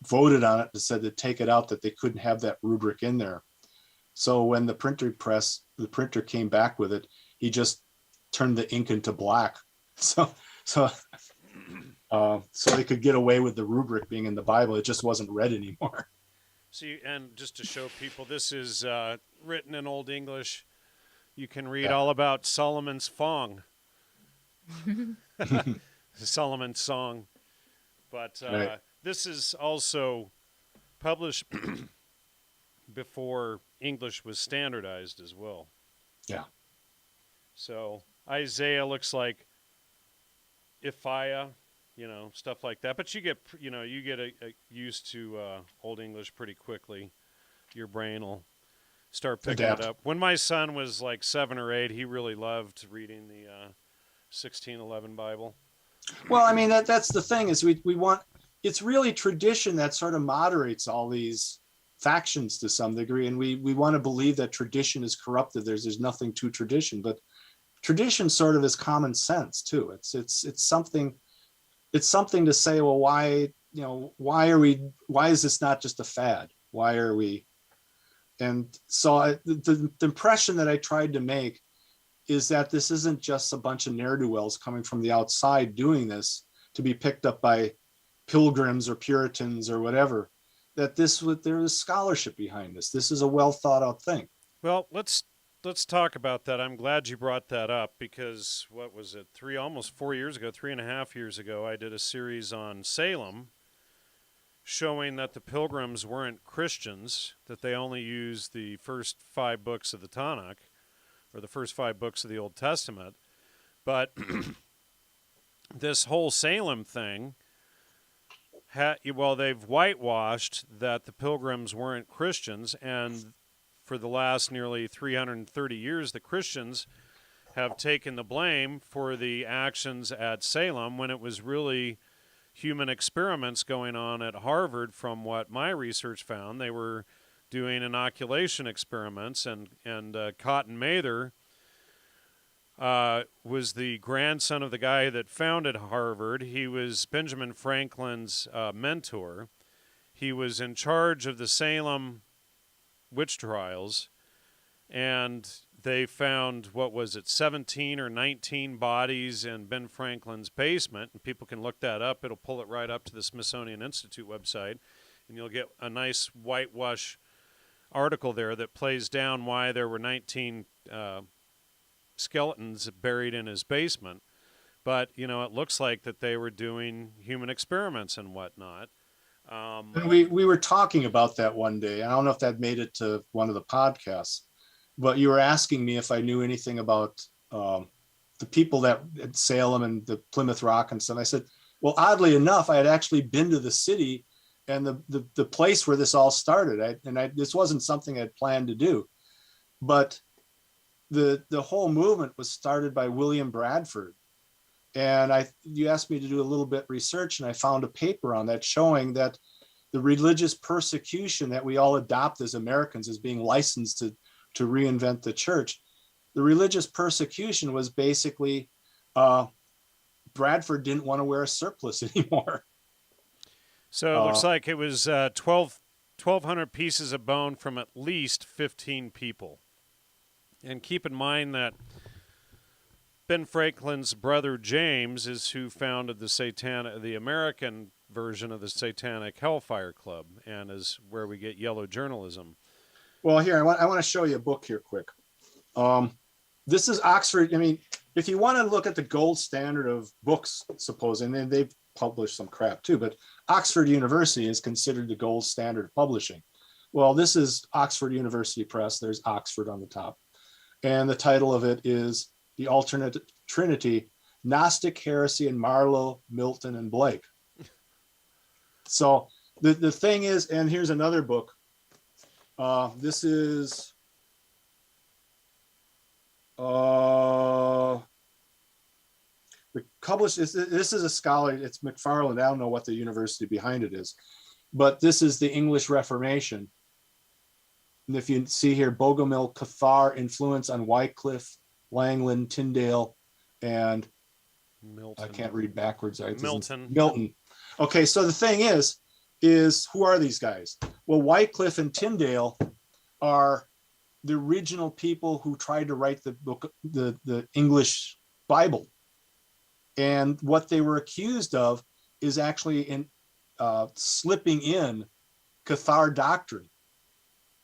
voted on it and said to take it out, that they couldn't have that rubric in there. So when the printer came back with it, he just turned the ink into black. So they could get away with the rubric being in the Bible. It just wasn't read anymore. See, and just to show people, this is written in Old English. You can read all about Solomon's Fong. Solomon's Song. But this is also published before English was standardized as well. Yeah. So Isaiah looks like Iphiah, stuff like that. But you get used to Old English pretty quickly. Your brain will start picking it up. When my son was like 7 or 8, he really loved reading the 1611 Bible. Well, I mean, that's the thing, is we want, it's really tradition that sort of moderates all these factions to some degree, and we want to believe that tradition is corrupted. There's nothing to tradition, but tradition sort of is common sense too. It's something to say, well, why why is this not just a fad? Why are we? And so the impression that I tried to make is that this isn't just a bunch of ne'er-do-wells coming from the outside doing this to be picked up by pilgrims or Puritans or whatever, that there is scholarship behind this. This is a well thought out thing. Well, let's talk about that. I'm glad you brought that up because what was it? Almost 4 years ago, 3.5 years ago, I did a series on Salem showing that the pilgrims weren't Christians, that they only used the first 5 books of the Tanakh, or the first 5 books of the Old Testament. But this whole Salem thing, they've whitewashed that the pilgrims weren't Christians, and for the last nearly 330 years, the Christians have taken the blame for the actions at Salem when it was really human experiments going on at Harvard. From what my research found, they were doing inoculation experiments, and Cotton Mather was the grandson of the guy that founded Harvard. He was Benjamin Franklin's mentor. He was in charge of the Salem witch trials, and they found, 17 or 19 bodies in Ben Franklin's basement, and people can look that up. It'll pull it right up to the Smithsonian Institute website, and you'll get a nice whitewash article there that plays down why there were 19 skeletons buried in his basement. But, it looks like that they were doing human experiments and whatnot. And we were talking about that one day. I don't know if that made it to one of the podcasts, but you were asking me if I knew anything about the people that at Salem and the Plymouth Rock and stuff. I said, well, oddly enough, I had actually been to the city and the place where this all started. This wasn't something I had planned to do, but the whole movement was started by William Bradford. And you asked me to do a little bit research, and I found a paper on that showing that the religious persecution that we all adopt as Americans as being licensed to reinvent the church, the religious persecution was basically Bradford didn't want to wear a surplice anymore. So it looks like it was 1,200 pieces of bone from at least 15 people. And keep in mind that Ben Franklin's brother James is who founded the American version of the Satanic Hellfire Club, and is where we get yellow journalism. Well, here, I want to show you a book here quick. This is Oxford. I mean, if you want to look at the gold standard of books, supposing, and they've published some crap too, but Oxford University is considered the gold standard of publishing. Well, this is Oxford University Press. There's Oxford on the top. And the title of it is The Alternate Trinity, Gnostic Heresy in Marlowe, Milton, and Blake. So the thing is, and here's another book. This is published. This is a scholar. It's McFarland. I don't know what the university behind it is, but this is the English Reformation. And if you see here, Bogomil Cathar influence on Wycliffe, Langland, Tyndale, and Milton. I can't read backwards. Milton. Okay, so the thing is who are these guys? Well, Wycliffe and Tyndale are the original people who tried to write the book, the English Bible. And what they were accused of is actually slipping in Cathar doctrine,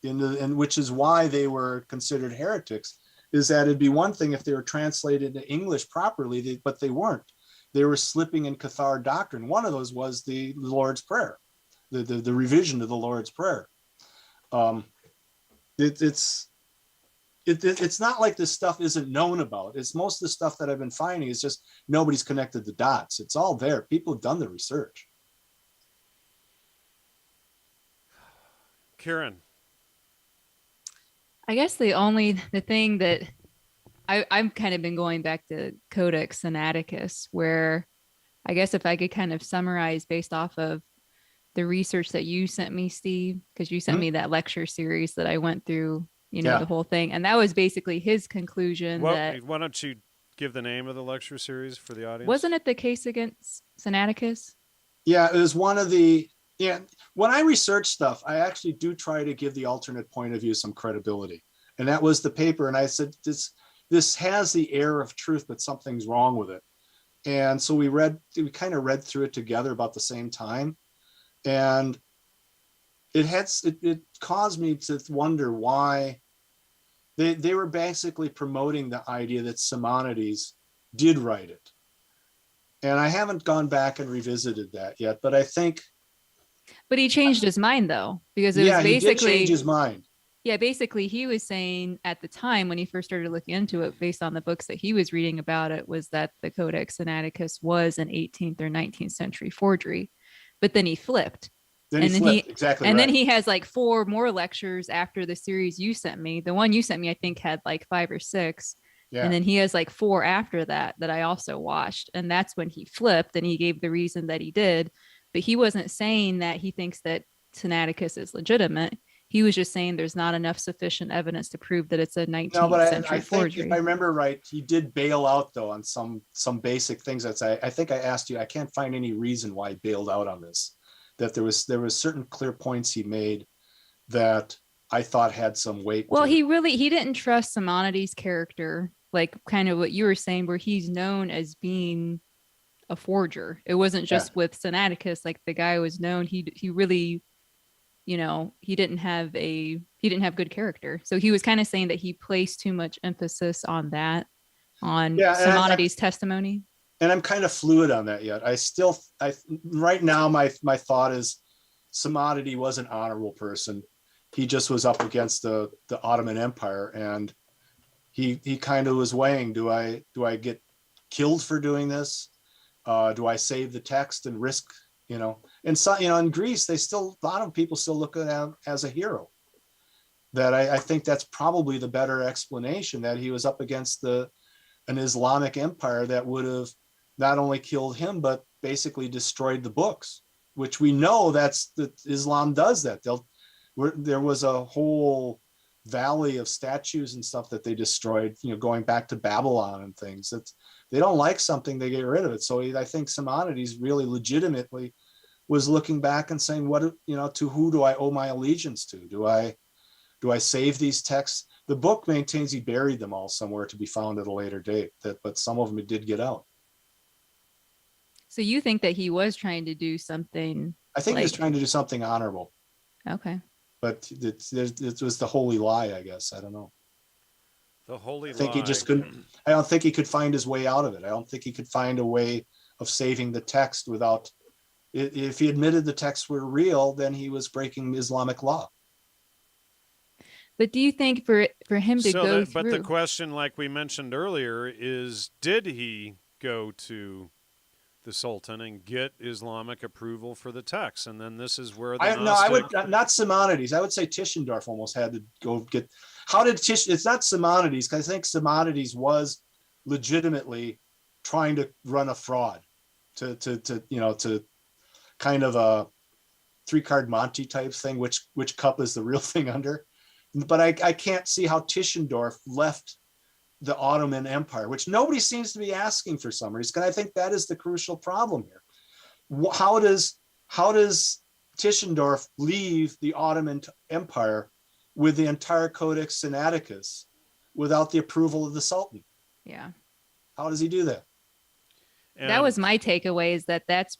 and which is why they were considered heretics. Is that it'd be one thing if they were translated into English properly, but they weren't. They were slipping in Cathar doctrine. One of those was the Lord's Prayer, the revision of the Lord's Prayer. It's not like this stuff isn't known about. It's most of the stuff that I've been finding is just nobody's connected the dots. It's all there. People have done the research. Karen. I guess the thing that I've kind of been going back to Codex Sinaiticus, where I guess if I could kind of summarize based off of the research that you sent me, Steve, because you sent me that lecture series that I went through, the whole thing. And that was basically his conclusion. Why don't you give the name of the lecture series for the audience? Wasn't it the case against Sinaiticus? Yeah, it was one of the, yeah, when I research stuff, I actually do try to give the alternate point of view some credibility. And that was the paper. And I said, this has the air of truth, but something's wrong with it. And so we kind of read through it together about the same time. And it caused me to wonder why they were basically promoting the idea that Simonides did write it. And I haven't gone back and revisited that yet, but I think. But he changed his mind though, because it was basically, he did change his mind. Yeah, basically he was saying at the time when he first started looking into it, based on the books that he was reading about it, was that the Codex Sinaiticus was an 18th or 19th century forgery. But then he flipped. Exactly. And then he has like 4 more lectures after the series you sent me. The one you sent me, I think, had like 5 or 6. Yeah. And then he has like 4 after that I also watched. And that's when he flipped and he gave the reason that he did. But he wasn't saying that he thinks that Sinaiticus is legitimate. He was just saying there's not enough sufficient evidence to prove that it's a 19th century forgery. If I remember right, he did bail out though on some basic things. I think I asked you, I can't find any reason why he bailed out on this. That there was certain clear points he made that I thought had some weight. Well, he didn't trust Simonides' character, like kind of what you were saying, where he's known as being a forger. It wasn't just with Sinaiticus, like the guy was known. He really, he didn't have good character. So he was kind of saying that he placed too much emphasis on that, on Simonides' testimony. And I'm kind of fluid on that yet. Right now, my thought is Simonides was an honorable person. He just was up against the Ottoman Empire, and he kind of was weighing: do I get killed for doing this? Do I save the text and risk? And so in Greece, a lot of people still look at him as a hero. That I think that's probably the better explanation, that he was up against an Islamic empire that would have not only killed him, but basically destroyed the books, which we know that Islam does that. There was a whole valley of statues and stuff that they destroyed, going back to Babylon and things. They don't like something, they get rid of it. So I think Simonides really legitimately was looking back and saying, to who do I owe my allegiance to? Do I save these texts? The book maintains he buried them all somewhere to be found at a later date, but some of them did get out. So you think that he was trying to do something? I think he was trying to do something honorable. Okay. But it was the holy lie, I guess. I don't know. The holy lie. I think he just couldn't. I don't think he could find his way out of it. I don't think he could find a way of saving the text without. If he admitted the texts were real, then he was breaking Islamic law. But do you think for him to go through? But the question, like we mentioned earlier, is did he go to the Sultan and get Islamic approval for the text? And then this is where I would not Simonides. I would say Tischendorf almost had to go get. How did It's not Simonides, because I think Simonides was legitimately trying to run a fraud, to kind of a 3-card Monte type thing. Which cup is the real thing under? But I can't see how Tischendorf left the Ottoman Empire, which nobody seems to be asking for some reason. I think that is the crucial problem here. How does Tischendorf leave the Ottoman Empire with the entire Codex Sinaiticus without the approval of the Sultan? Yeah. How does he do that? And that was my takeaway, is that's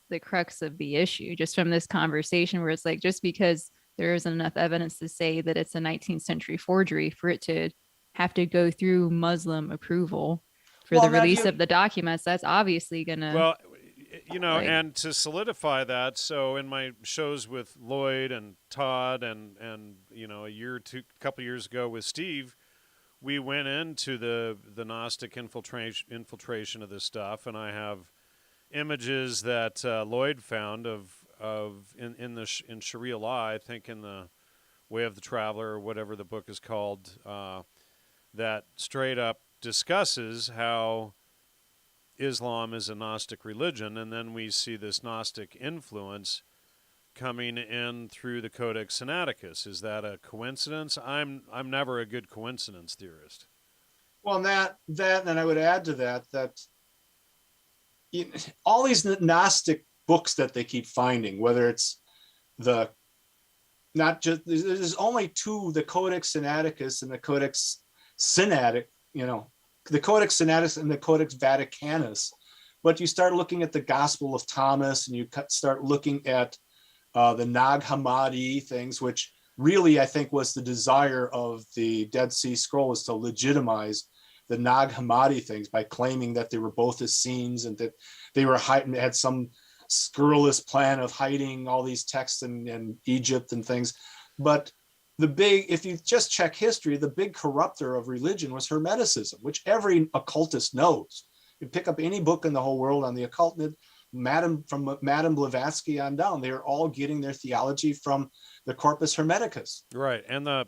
the crux of the issue, just from this conversation, where it's like, just because there isn't enough evidence to say that it's a 19th century forgery for it to have to go through Muslim approval for the release of the documents, that's obviously gonna. Well, and to solidify that, so in my shows with Lloyd and Todd and a couple years ago with Steve, we went into the Gnostic infiltration of this stuff, and I have images that Lloyd found in Sharia law, I think in the Way of the Traveler or whatever the book is called, that straight up discusses how Islam is a Gnostic religion, and then we see this Gnostic influence coming in through the Codex Sinaiticus. Is that a coincidence? I'm never a good coincidence theorist. Well, and I would add to that all these Gnostic books that they keep finding, whether it's there's only two, the Codex Sinaiticus and the Codex Sinaitic, the Codex Sinaiticus and the Codex Vaticanus. But you start looking at the Gospel of Thomas, and you start looking at the Nag Hammadi things, which really I think was the desire of the Dead Sea Scrolls, to legitimize the Nag Hammadi things by claiming that they were both Essenes and that they were had some scurrilous plan of hiding all these texts in Egypt and things. But if you just check history, the big corrupter of religion was Hermeticism, which every occultist knows. You pick up any book in the whole world on the occult, from Madame Blavatsky on down, they are all getting their theology from the Corpus Hermeticus. Right, and the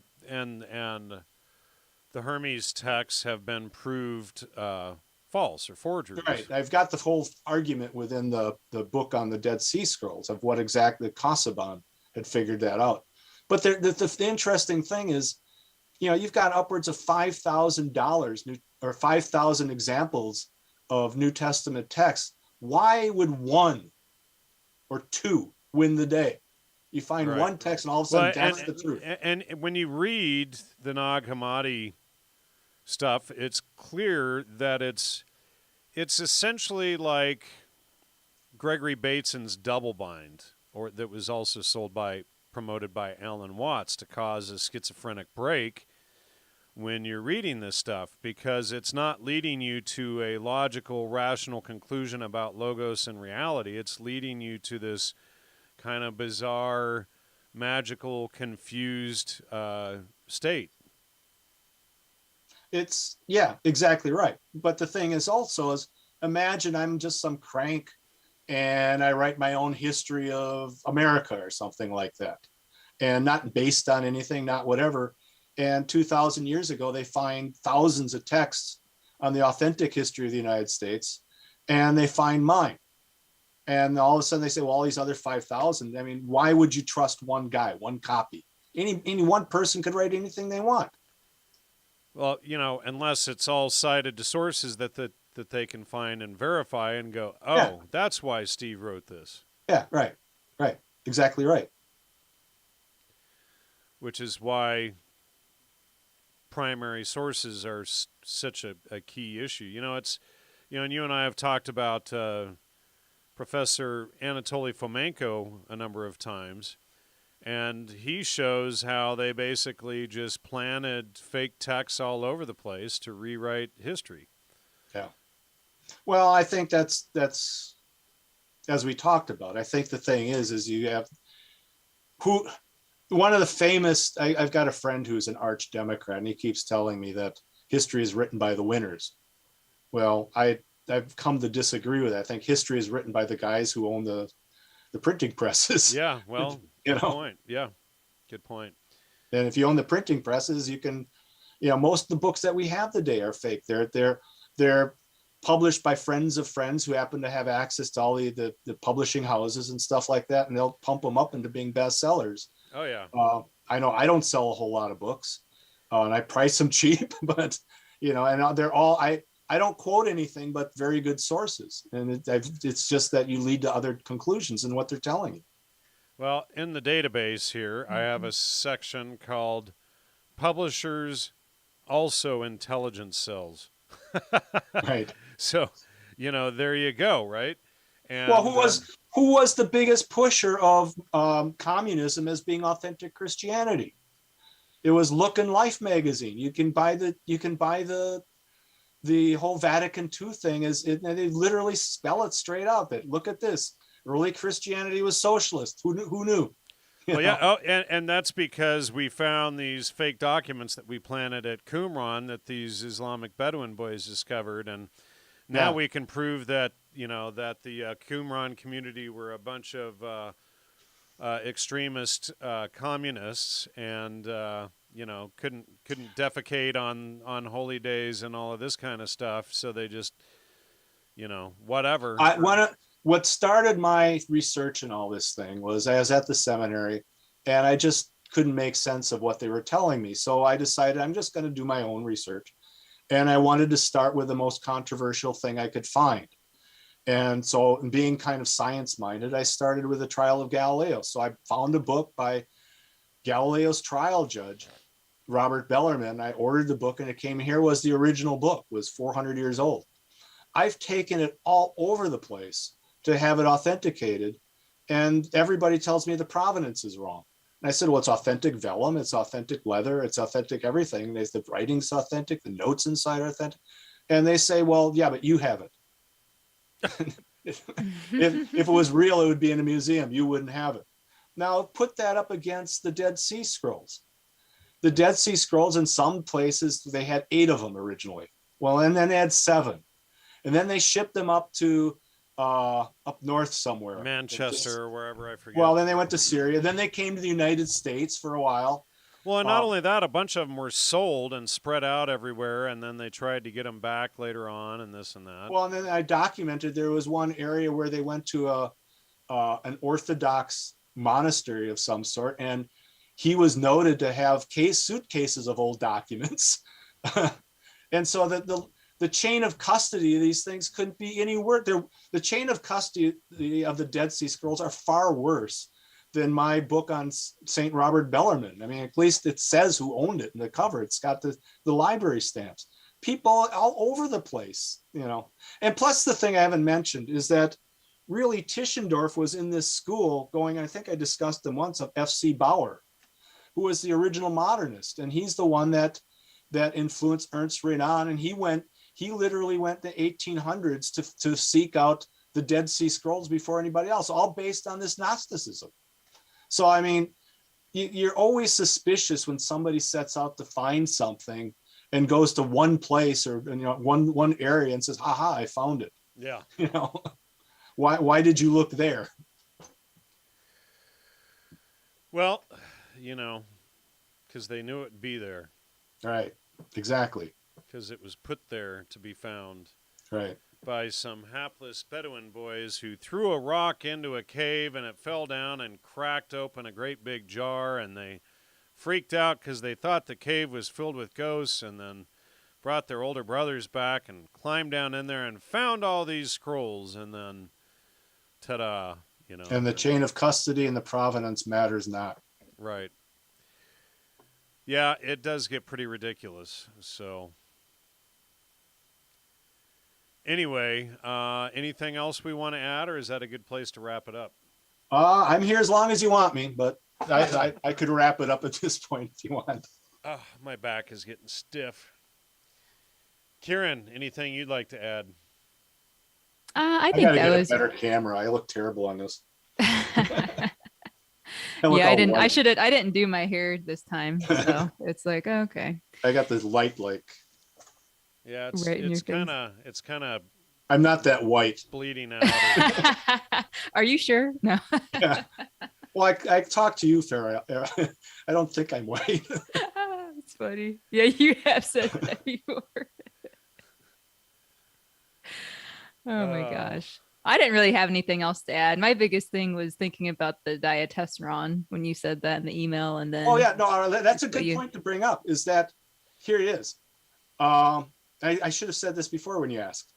Hermes texts have been proved false or forgeries. Right. I've got the whole argument within the book on the Dead Sea Scrolls of what exactly Casaubon had figured that out. But the interesting thing is, you've got upwards of $5,000 or 5,000 examples of New Testament texts. Why would one or two win the day? You find one text and all of a sudden that's the truth. And when you read the Nag Hammadi stuff, it's clear that it's essentially like Gregory Bateson's Double Bind, or that was also promoted by Alan Watts to cause a schizophrenic break when you're reading this stuff, because it's not leading you to a logical, rational conclusion about logos and reality. It's leading you to this kind of bizarre, magical, confused state. Exactly right. But the thing is also imagine I'm just some crank and I write my own history of America or something like that, and not based on anything, not whatever. And 2,000 years ago, they find thousands of texts on the authentic history of the United States, and they find mine. And all of a sudden they say, well, all these other 5,000, I mean, why would you trust one guy, one copy? Any one person could write anything they want. Well, unless it's all cited to sources that they can find and verify and go, that's why Steve wrote this. Yeah, right. Exactly right. Which is why primary sources are such a key issue. And you and I have talked about Professor Anatoly Fomenko a number of times, and he shows how they basically just planted fake texts all over the place to rewrite history. Yeah. Well, I think that's as we talked about. I think the thing is you have one of the famous, I've got a friend who's an arch Democrat, and he keeps telling me that history is written by the winners. Well, I've come to disagree with that. I think history is written by the guys who own the printing presses. Yeah, well, good point. Yeah, good point. And if you own the printing presses, you can, most of the books that we have today are fake. They're published by friends of friends who happen to have access to all the publishing houses and stuff like that, and they'll pump them up into being bestsellers. Oh yeah. I know I don't sell a whole lot of books, and I price them cheap, but and they're all I don't quote anything but very good sources, and it's just that you lead to other conclusions in what they're telling you. Well, in the database here, I have a section called "Publishers Also Intelligence Cells." Right. So, there you go. Right. And, well, who was the biggest pusher of communism as being authentic Christianity? It was Look and Life magazine. You can buy the whole Vatican II thing they literally spell it straight out. That look at this, early Christianity was socialist. Who knew? Well, yeah. Oh, and that's because we found these fake documents that we planted at Qumran that these Islamic Bedouin boys discovered, and now we can prove that that the Qumran community were a bunch of extremist communists, and couldn't defecate on holy days and all of this kind of stuff. So they just whatever. What started my research and all this thing was I was at the seminary, and I just couldn't make sense of what they were telling me. So I decided I'm just going to do my own research, and I wanted to start with the most controversial thing I could find. And so, being kind of science-minded, I started with the trial of Galileo. So I found a book by Galileo's trial judge, Robert Bellarmine. I ordered the book, and it came here. Was the original book, was 400 years old. I've taken it all over the place to have it authenticated, and everybody tells me the provenance is wrong. And I said, well, it's authentic vellum, it's authentic leather, it's authentic everything. The writing's authentic, the notes inside are authentic. And they say, well, yeah, but you have it. if it was real, it would be in a museum. You wouldn't have it. Now put that up against the Dead Sea Scrolls. The Dead Sea Scrolls, in some places, they had 8 of them originally. Well, and then they had 7. And then they shipped them up to up north somewhere. Manchester or wherever, I forget. Well, then they went to Syria. Then they came to the United States for a while. Well, and not only that, a bunch of them were sold and spread out everywhere, and then they tried to get them back later on and this and that. Well, and then I documented there was one area where they went to an Orthodox monastery of some sort, and he was noted to have suitcases of old documents. And so the chain of custody of these things couldn't be any worse. The chain of custody of the Dead Sea Scrolls are far worse than my book on St. Robert Bellarmine. I mean, at least it says who owned it in the cover. It's got the library stamps. People all over the place, you know. And plus, the thing I haven't mentioned is that really Tischendorf was in this school going, I think I discussed him once, of F.C. Bauer, who was the original modernist. And he's the one that influenced Ernst Renan. And he literally went to 1800s to seek out the Dead Sea Scrolls before anybody else, all based on this Gnosticism. So, I mean, you're always suspicious when somebody sets out to find something and goes to one place or one area and says, "Aha, I found it." Yeah. You know, why did you look there? Well, because they knew it'd be there. Right. Exactly. Because it was put there to be found. Right. By some hapless Bedouin boys who threw a rock into a cave and it fell down and cracked open a great big jar, and they freaked out because they thought the cave was filled with ghosts, and then brought their older brothers back and climbed down in there and found all these scrolls, and then ta-da, And the chain of custody and the provenance matters not. Right. Yeah, it does get pretty ridiculous, so... Anyway, anything else we want to add, or is that a good place to wrap it up? I'm here as long as you want me, but I could wrap it up at this point if you want. My back is getting stiff. Kieran, anything you'd like to add? I think that was a better camera. I look terrible on this. Yeah, I didn't. White. I didn't do my hair this time, so it's like okay. I got the light Yeah, it's kind of. I'm not that white. Bleeding out. Are you sure? No. Yeah. Well, I talked to you, Farrah. I don't think I'm white. It's funny. Yeah, you have said that before. Oh my gosh. I didn't really have anything else to add. My biggest thing was thinking about the diatessaron when you said that in the email, and then. Oh yeah, no, that's a good point to bring up. Is that here it is. I should have said this before when you asked.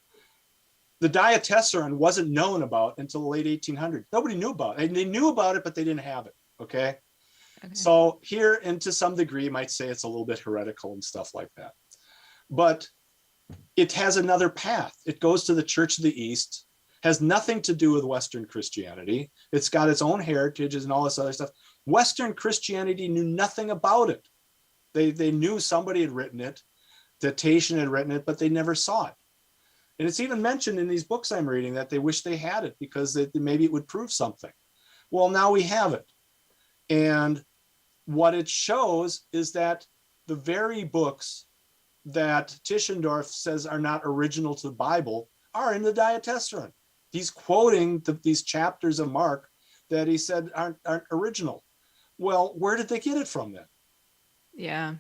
The diatessaron wasn't known about until the late 1800s. Nobody knew about it. They knew about it, but they didn't have it. Okay. So here, and to some degree, you might say it's a little bit heretical and stuff like that. But it has another path. It goes to the Church of the East, has nothing to do with Western Christianity. It's got its own heritages and all this other stuff. Western Christianity knew nothing about it. They knew somebody had written it, Tatian had written it, but they never saw it. And it's even mentioned in these books I'm reading that they wish they had it because maybe it would prove something. Well, now we have it. And what it shows is that the very books that Tischendorf says are not original to the Bible are in the diatessaron. He's quoting these chapters of Mark that he said aren't original. Well, where did they get it from then? Yeah.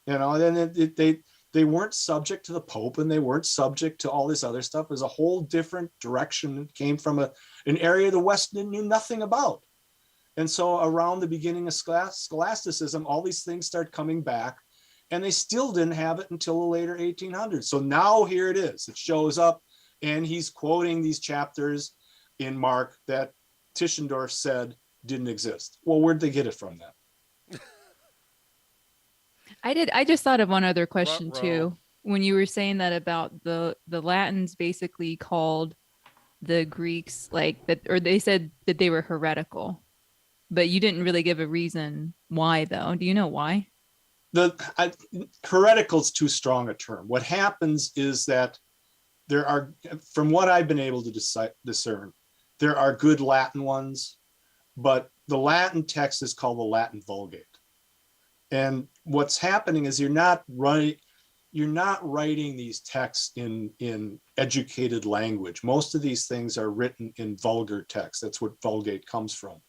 Then they weren't subject to the Pope, and they weren't subject to all this other stuff. It was a whole different direction. It came from an area the West knew nothing about. And so around the beginning of scholasticism, all these things start coming back, and they still didn't have it until the later 1800s. So now here it is. It shows up And he's quoting these chapters in Mark that Tischendorf said didn't exist. Well, where'd they get it from then? I just thought of one other question Ruh-roh. too. When you were saying that about the Latins basically called the Greeks like that, or they said that they were heretical, but you didn't really give a reason why though. Do you know why? Heretical is too strong a term. What happens is that there are, from what I've been able to discern, there are good Latin ones, but the Latin text is called the Latin Vulgate. And what's happening is you're not writing these texts in educated language. Most of these things are written in vulgar text. That's what Vulgate comes from.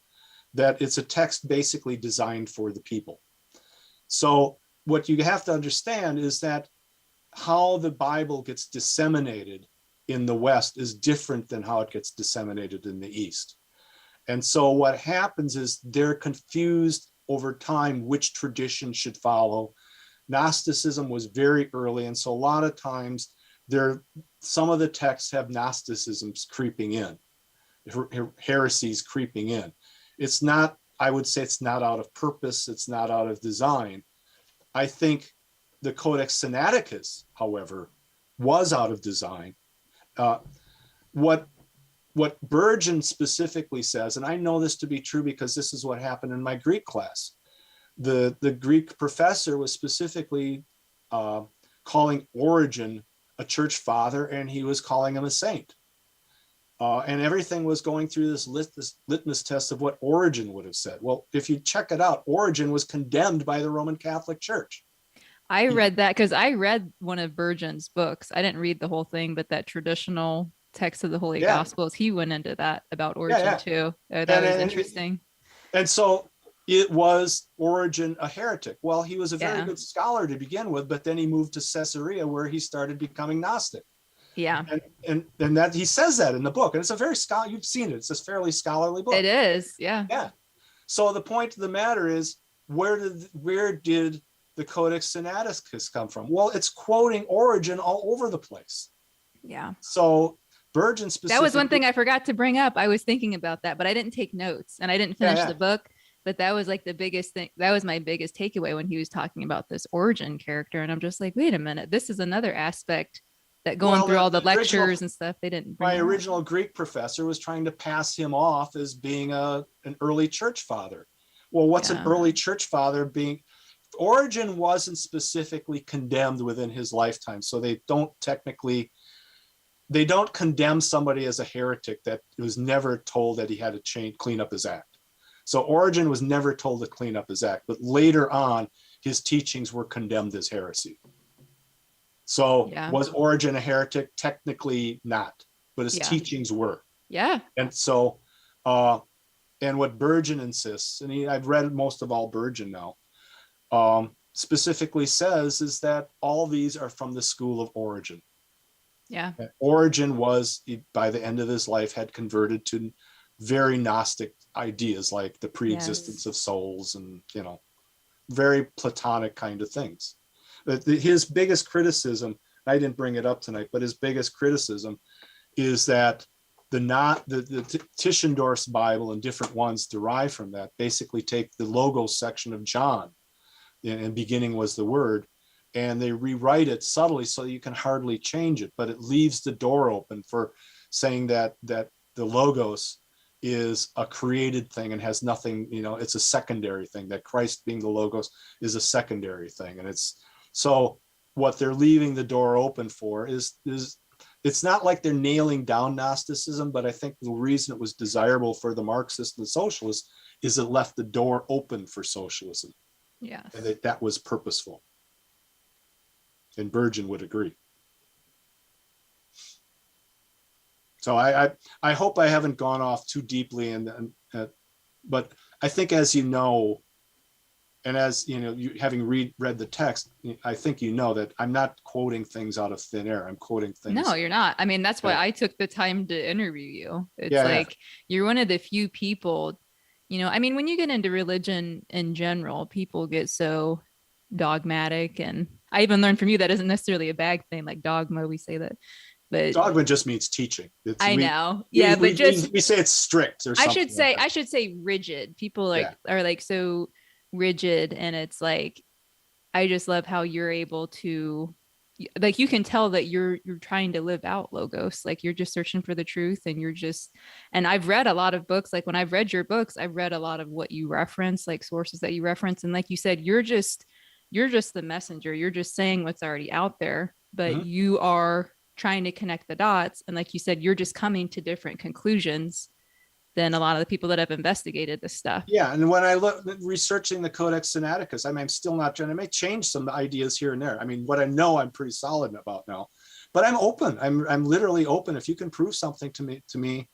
That it's a text basically designed for the people. So what you have to understand is that how the Bible gets disseminated in the West is different than how it gets disseminated in the East. And so what happens is they're confused over time which tradition should follow. Gnosticism was very early, and so a lot of times some of the texts have Gnosticisms creeping in, heresies creeping in. It's not, I would say it's not out of purpose, it's not out of design. I think the Codex Sinaiticus, however, was out of design. What Burgon specifically says, and I know this to be true because this is what happened in my Greek class. The Greek professor was specifically calling Origen a church father, and he was calling him a saint. And everything was going through this litmus test of what Origen would have said. Well, if you check it out, Origen was condemned by the Roman Catholic Church. I read that because I read one of Burgon's books. I didn't read the whole thing, but that traditional text of the Holy Gospels, he went into that about Origen too. That was interesting. And so it was Origen a heretic. Well, he was a very good scholar to begin with, but then he moved to Caesarea where he started becoming Gnostic. Yeah. And that he says that in the book. And it's a very you've seen it. It's a fairly scholarly book. It is. Yeah. Yeah. So the point of the matter is, where did the Codex Sinaiticus come from? Well, it's quoting Origen all over the place. Yeah. So Burgon specifically. That was one thing I forgot to bring up. I was thinking about that, but I didn't take notes and I didn't finish the book. But that was like the biggest thing. That was my biggest takeaway when he was talking about this Origen character. And I'm just like, wait a minute, this is another aspect that going through all the lectures and stuff, they didn't bring. My original Greek professor was trying to pass him off as being an early church father. Well, what's an early church father being? Origen wasn't specifically condemned within his lifetime, so they don't condemn somebody as a heretic that was never told that he had to clean up his act. So Origen was never told to clean up his act, but later on, his teachings were condemned as heresy. So was Origen a heretic? Technically not, but his teachings were. Yeah. And so, and what Burgon insists, and I've read most of all Burgon now, specifically says is that all these are from the school of Origen. Yeah. And Origen was, by the end of his life, had converted to very Gnostic ideas like the pre-existence of souls and, very Platonic kind of things. His biggest criticism, I didn't bring it up tonight, but his biggest criticism is that the Tischendorf's Bible and different ones derive from that basically take the Logos section of John, and beginning was the Word, and they rewrite it subtly so you can hardly change it, but it leaves the door open for saying that the Logos is a created thing and has nothing, it's a secondary thing, that Christ being the Logos is a secondary thing. And so what they're leaving the door open for is it's not like they're nailing down Gnosticism, but I think the reason it was desirable for the Marxists and the socialists is it left the door open for socialism. Yes. And that was purposeful. And Burgon would agree. So I hope I haven't gone off too deeply, but I think, as you know, and as you having read the text, I think that I'm not quoting things out of thin air. I'm quoting things. No, you're not. I mean, that's why I took the time to interview you. It's you're one of the few people, I mean, when you get into religion in general, people get so dogmatic, and I even learned from you that isn't necessarily a bad thing. Like dogma, we say that But Dogma just means teaching. I know. Yeah, but we say it's strict or something. I should say rigid. People are like so rigid, and it's like I just love how you're able to, like, you can tell that you're trying to live out logos. Like you're just searching for the truth, and I've read a lot of books. Like when I've read your books, I've read a lot of what you reference, like sources that you reference. And like you said, you're just the messenger. You're just saying what's already out there, but you are trying to connect the dots. And like you said, you're just coming to different conclusions than a lot of the people that have investigated this stuff. Yeah, and when I look researching the Codex Sinaiticus, I mean, I'm still not trying to make change some ideas here and there. I mean, what I know, I'm pretty solid about now, but I'm open. I'm literally open. If you can prove something to me,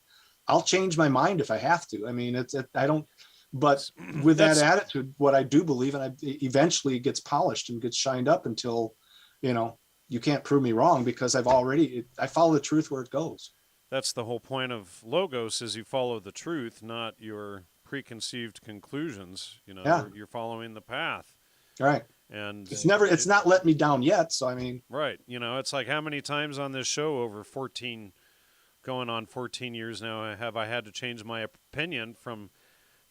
I'll change my mind if I have to. I mean, I don't. But with that attitude, what I do believe, and eventually gets polished and gets shined up until, you can't prove me wrong, because I follow the truth where it goes. That's the whole point of Logos, is you follow the truth, not your preconceived conclusions. You're following the path. Right. And it's not let me down yet. So, I mean. Right. It's like how many times on this show over 14 years now have I had to change my opinion from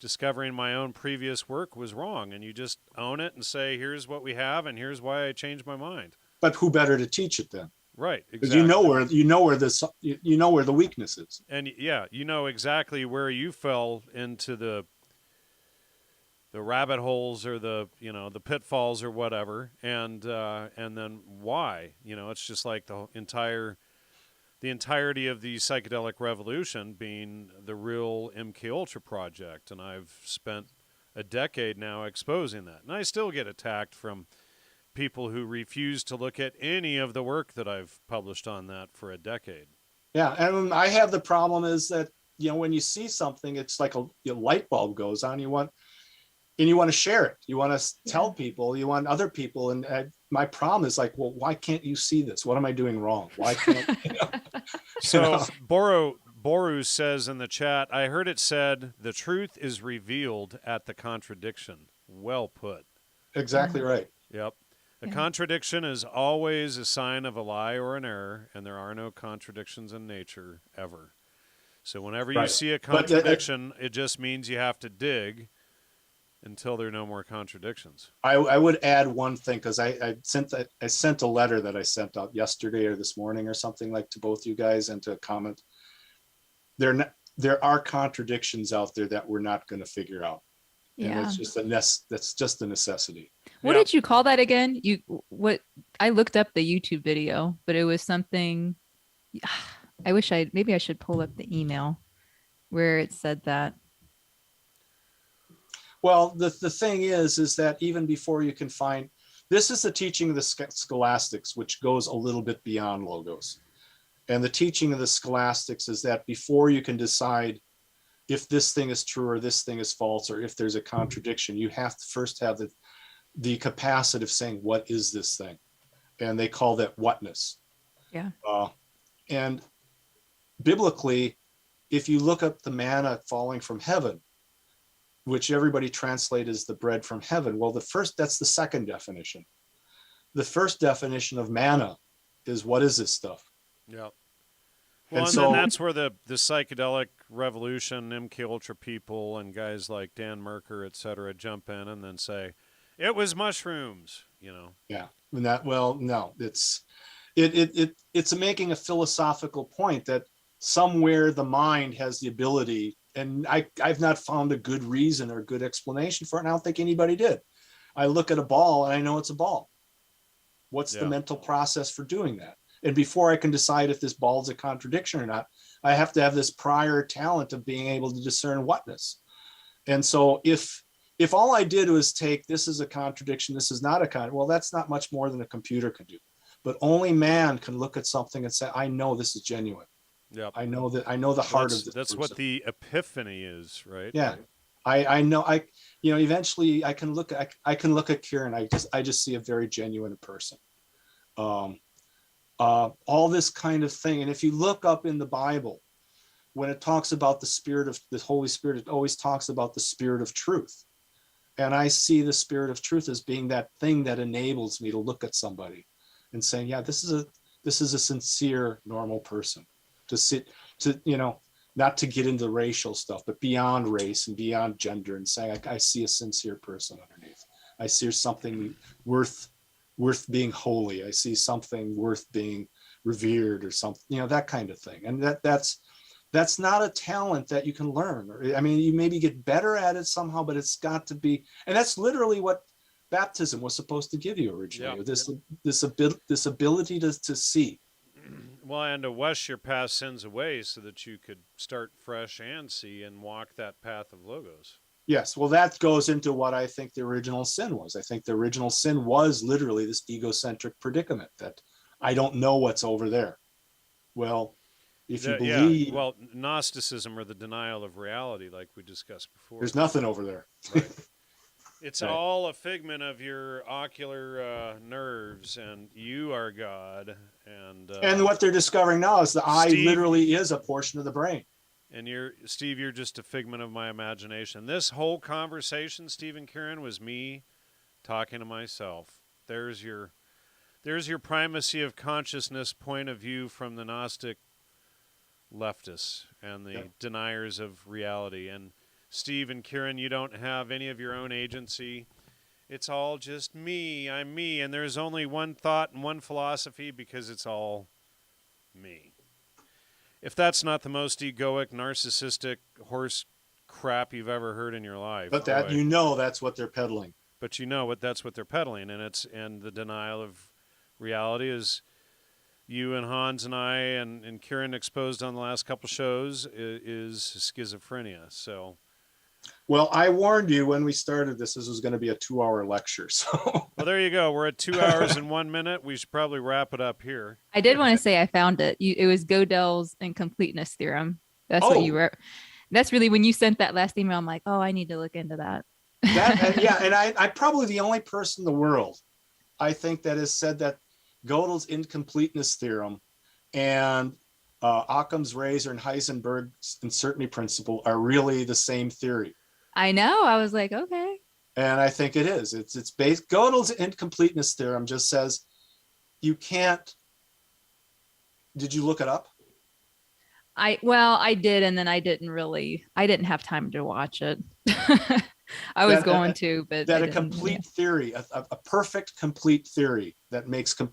discovering my own previous work was wrong, and you just own it and say, here's what we have and here's why I changed my mind. But who better to teach it then? Right, exactly. Because you know where the weakness is. And yeah, you know exactly where you fell into the rabbit holes or the pitfalls or whatever, and then why. It's just like the entirety of the psychedelic revolution being the real MKUltra project, and I've spent a decade now exposing that, and I still get attacked from people who refuse to look at any of the work that I've published on that for a decade. Yeah, and I have the problem is that when you see something, it's like a light bulb goes on. You want to share it. You want to tell people. You want other people. And my problem is like, well, why can't you see this? What am I doing wrong? Why can't So Boru says in the chat, I heard it said, the truth is revealed at the contradiction. Well put. Exactly right. Yep. A contradiction is always a sign of a lie or an error, and there are no contradictions in nature ever. So whenever you see a contradiction, it just means you have to dig until there are no more contradictions. I would add one thing, because I sent a letter that I sent out yesterday or this morning or something, like, to both you guys and to comment. There are contradictions out there that we're not going to figure out. Yeah, and that's just a necessity. What did you call that again? I looked up the YouTube video, but it was something. Maybe I should pull up the email where it said that. Well, the thing is that even before you can find, this is the teaching of the scholastics, which goes a little bit beyond Logos. And the teaching of the scholastics is that before you can decide if this thing is true or this thing is false, or if there's a contradiction, you have to first have the capacity of saying, what is this thing? And they call that whatness. Yeah. And biblically, if you look up the manna falling from heaven, which everybody translates as the bread from heaven, well, that's the second definition. The first definition of manna is, what is this stuff? Yeah. Well, and then that's where the psychedelic revolution, MKUltra people and guys like Dan Merker, et cetera, jump in and then say, it was mushrooms, Yeah. And no, it's making a philosophical point that somewhere the mind has the ability, and I've not found a good reason or good explanation for it, and I don't think anybody did. I look at a ball and I know it's a ball. What's the mental process for doing that? And before I can decide if this ball is a contradiction or not, I have to have this prior talent of being able to discern whatness. And so if all I did was take, this is a contradiction, this is not a well, that's not much more than a computer can do. But only man can look at something and say, I know this is genuine. Yeah. I know the heart of this. That's person. what the epiphany is, right? Yeah. I know, eventually I can look at Kieran. I just see a very genuine person. All this kind of thing. And if you look up in the Bible, when it talks about the Spirit of the Holy Spirit, it always talks about the Spirit of truth. And I see the Spirit of truth as being that thing that enables me to look at somebody and saying, yeah, this This is a sincere, normal person. Not to get into racial stuff, but beyond race and beyond gender, and saying, I see a sincere person underneath. I see something worth being holy. I see something worth being revered, or something, that kind of thing. And that's not a talent that you can learn. I mean, you maybe get better at it somehow, but it's got to be, and that's literally what baptism was supposed to give you originally. Yeah. This ability to see. Well, and to wash your past sins away so that you could start fresh and see and walk that path of logos. Yes, well, that goes into what I think the original sin was. I think the original sin was literally this egocentric predicament that I don't know what's over there. Well, if you believe... Yeah, well, Gnosticism, or the denial of reality, like we discussed before. There's nothing over there. Right. It's right. All a figment of your ocular nerves, and you are God. And what they're discovering now is the eye literally is a portion of the brain. And Steve, you're just a figment of my imagination. This whole conversation, Steve and Karen, was me talking to myself. There's your primacy of consciousness point of view from the Gnostic leftists and the deniers of reality. And Steve and Karen, you don't have any of your own agency. It's all just me. I'm me. And there's only one thought and one philosophy because it's all me. If that's not the most egoic, narcissistic horse crap you've ever heard in your life. But that's what they're peddling. But that's what they're peddling. And the denial of reality is you and Hans and I and Kieran exposed on the last couple shows is schizophrenia. So, well, I warned you when we started this was going to be a 2-hour lecture. So, well, there you go. We're at 2 hours and 1 minute. We should probably wrap it up here. I did want to say I found it. It was Gödel's incompleteness theorem. That's what you wrote. That's really when you sent that last email. I'm like, oh, I need to look into that. And I'm probably the only person in the world, I think, that has said that Gödel's incompleteness theorem and Occam's razor and Heisenberg's uncertainty principle are really the same theory. I know. I was like, okay. And I think it is. It's based. Gödel's incompleteness theorem just says you can't. Did you look it up? I did, and then I didn't have time to watch it. I was going to, but that a complete theory, a perfect complete theory that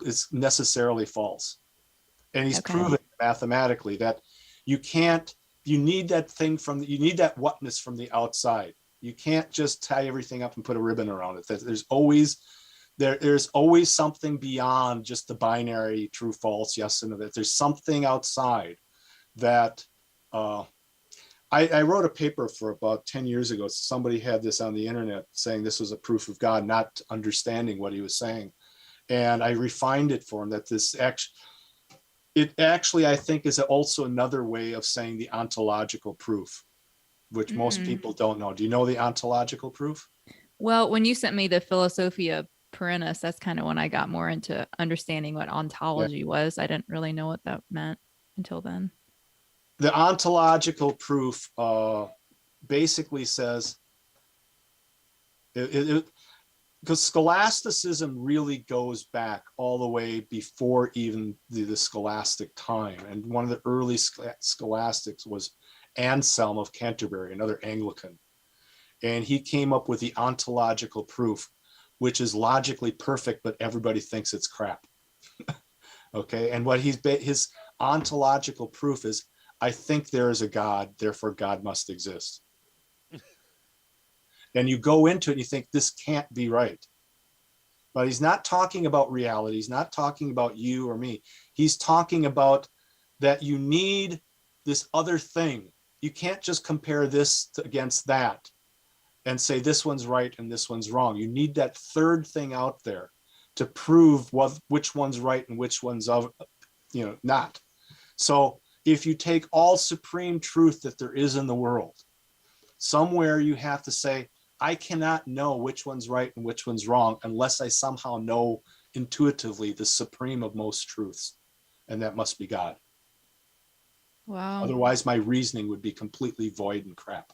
is necessarily false. And he's proven mathematically that you need that thing you need that whatness from the outside. You can't just tie everything up and put a ribbon around it. There's always something beyond just the binary true, false, yes and no. There's something outside that I wrote a paper for about 10 years ago. Somebody had this on the internet saying this was a proof of God, not understanding what he was saying. And I refined it for him that it actually, I think, is also another way of saying the ontological proof, which most people don't know. Do you know the ontological proof? Well, when you sent me the Philosophia Perennis, that's kind of when I got more into understanding what ontology was. I didn't really know what that meant until then. The ontological proof basically says, because scholasticism really goes back all the way before even the scholastic time. And one of the early scholastics was Anselm of Canterbury, another Anglican. And he came up with the ontological proof, which is logically perfect, but everybody thinks it's crap. Okay, and what his ontological proof is, I think there is a God, therefore God must exist. And you go into it and you think this can't be right. But he's not talking about reality. He's not talking about you or me. He's talking about that you need this other thing. You can't just compare this against that and say this one's right and this one's wrong. You need that third thing out there to prove which one's right and which one's not. So if you take all supreme truth that there is in the world, somewhere you have to say, I cannot know which one's right and which one's wrong unless I somehow know intuitively the supreme of most truths, and that must be God. Wow. Otherwise, my reasoning would be completely void and crap.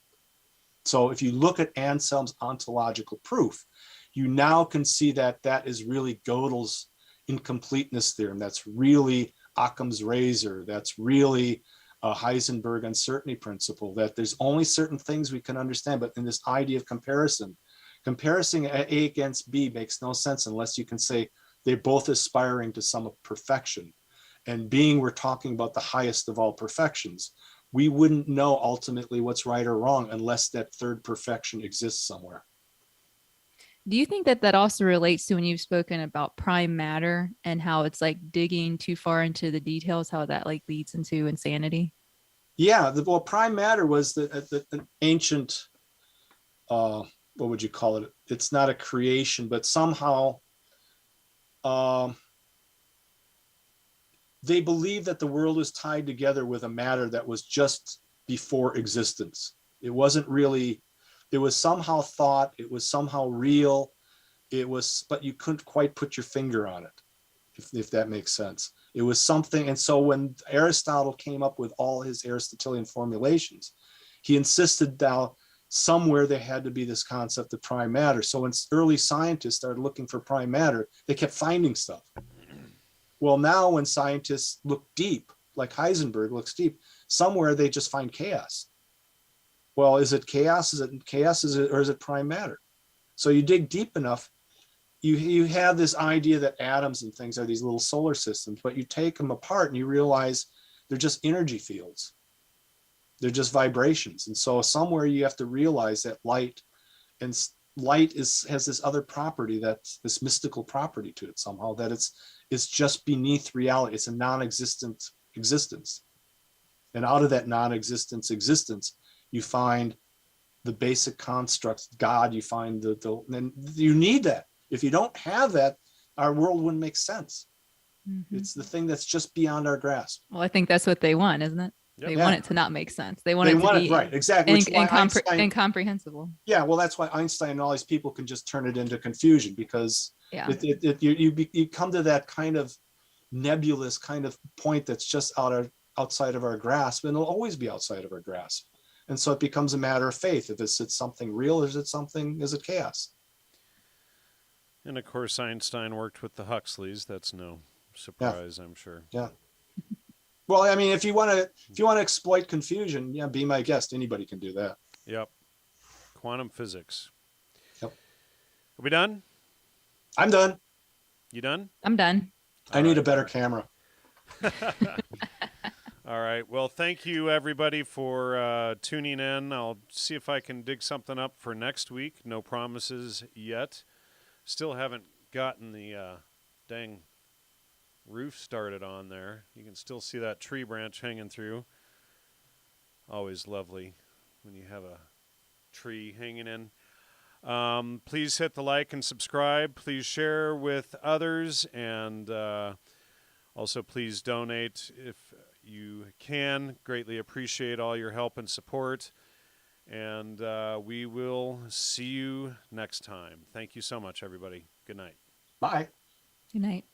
So if you look at Anselm's ontological proof, you now can see that that is really Gödel's incompleteness theorem. That's really Occam's razor. That's really Heisenberg uncertainty principle, that there's only certain things we can understand. But in this idea of comparison, comparing A against B makes no sense unless you can say they're both aspiring to some perfection. And being, we're talking about the highest of all perfections. We wouldn't know ultimately what's right or wrong unless that third perfection exists somewhere. Do you think that that also relates to when you've spoken about prime matter and how it's like digging too far into the details, how that like leads into insanity? Yeah, well, prime matter was an ancient, what would you call it? It's not a creation, but somehow they believe that the world was tied together with a matter that was just before existence. It wasn't really, it was somehow thought, it was somehow real, it was, but you couldn't quite put your finger on it, if that makes sense. It was something, and so when Aristotle came up with all his Aristotelian formulations, he insisted that somewhere there had to be this concept of prime matter. So when early scientists started looking for prime matter, they kept finding stuff. Well, now when scientists look deep, like Heisenberg looks deep, somewhere they just find chaos. Well, is it chaos? Is it chaos? Or is it prime matter? So you dig deep enough, you have this idea that atoms and things are these little solar systems, but you take them apart and you realize they're just energy fields. They're just vibrations. And so somewhere you have to realize that light has this other property, that's this mystical property to it somehow, that it's just beneath reality. It's a non-existent existence. And out of that non-existence existence, you find the basic constructs, God, you find and you need that. If you don't have that, our world wouldn't make sense. Mm-hmm. It's the thing that's just beyond our grasp. Well, I think that's what they want, isn't it? Yep. They want it to not make sense. They want it to be right, exactly. incomprehensible. Yeah, well, that's why Einstein and all these people can just turn it into confusion, because you come to that kind of nebulous kind of point that's just outside of our grasp, and it'll always be outside of our grasp. And so it becomes a matter of faith. If it's something real, or is it chaos? And of course, Einstein worked with the Huxleys. That's no surprise, I'm sure. Yeah. Well, I mean, if you want to exploit confusion, yeah, be my guest. Anybody can do that. Yep. Quantum physics. Yep. Are we done? I'm done. You done? I'm done. I need a better camera. All right. Well, thank you, everybody, for tuning in. I'll see if I can dig something up for next week. No promises yet. Still haven't gotten the dang roof started on there. You can still see that tree branch hanging through. Always lovely when you have a tree hanging in. Please hit the like and subscribe. Please share with others. And also please donate if you can. Greatly appreciate all your help and support. And we will see you next time. Thank you so much, everybody. Good night. Bye. Good night.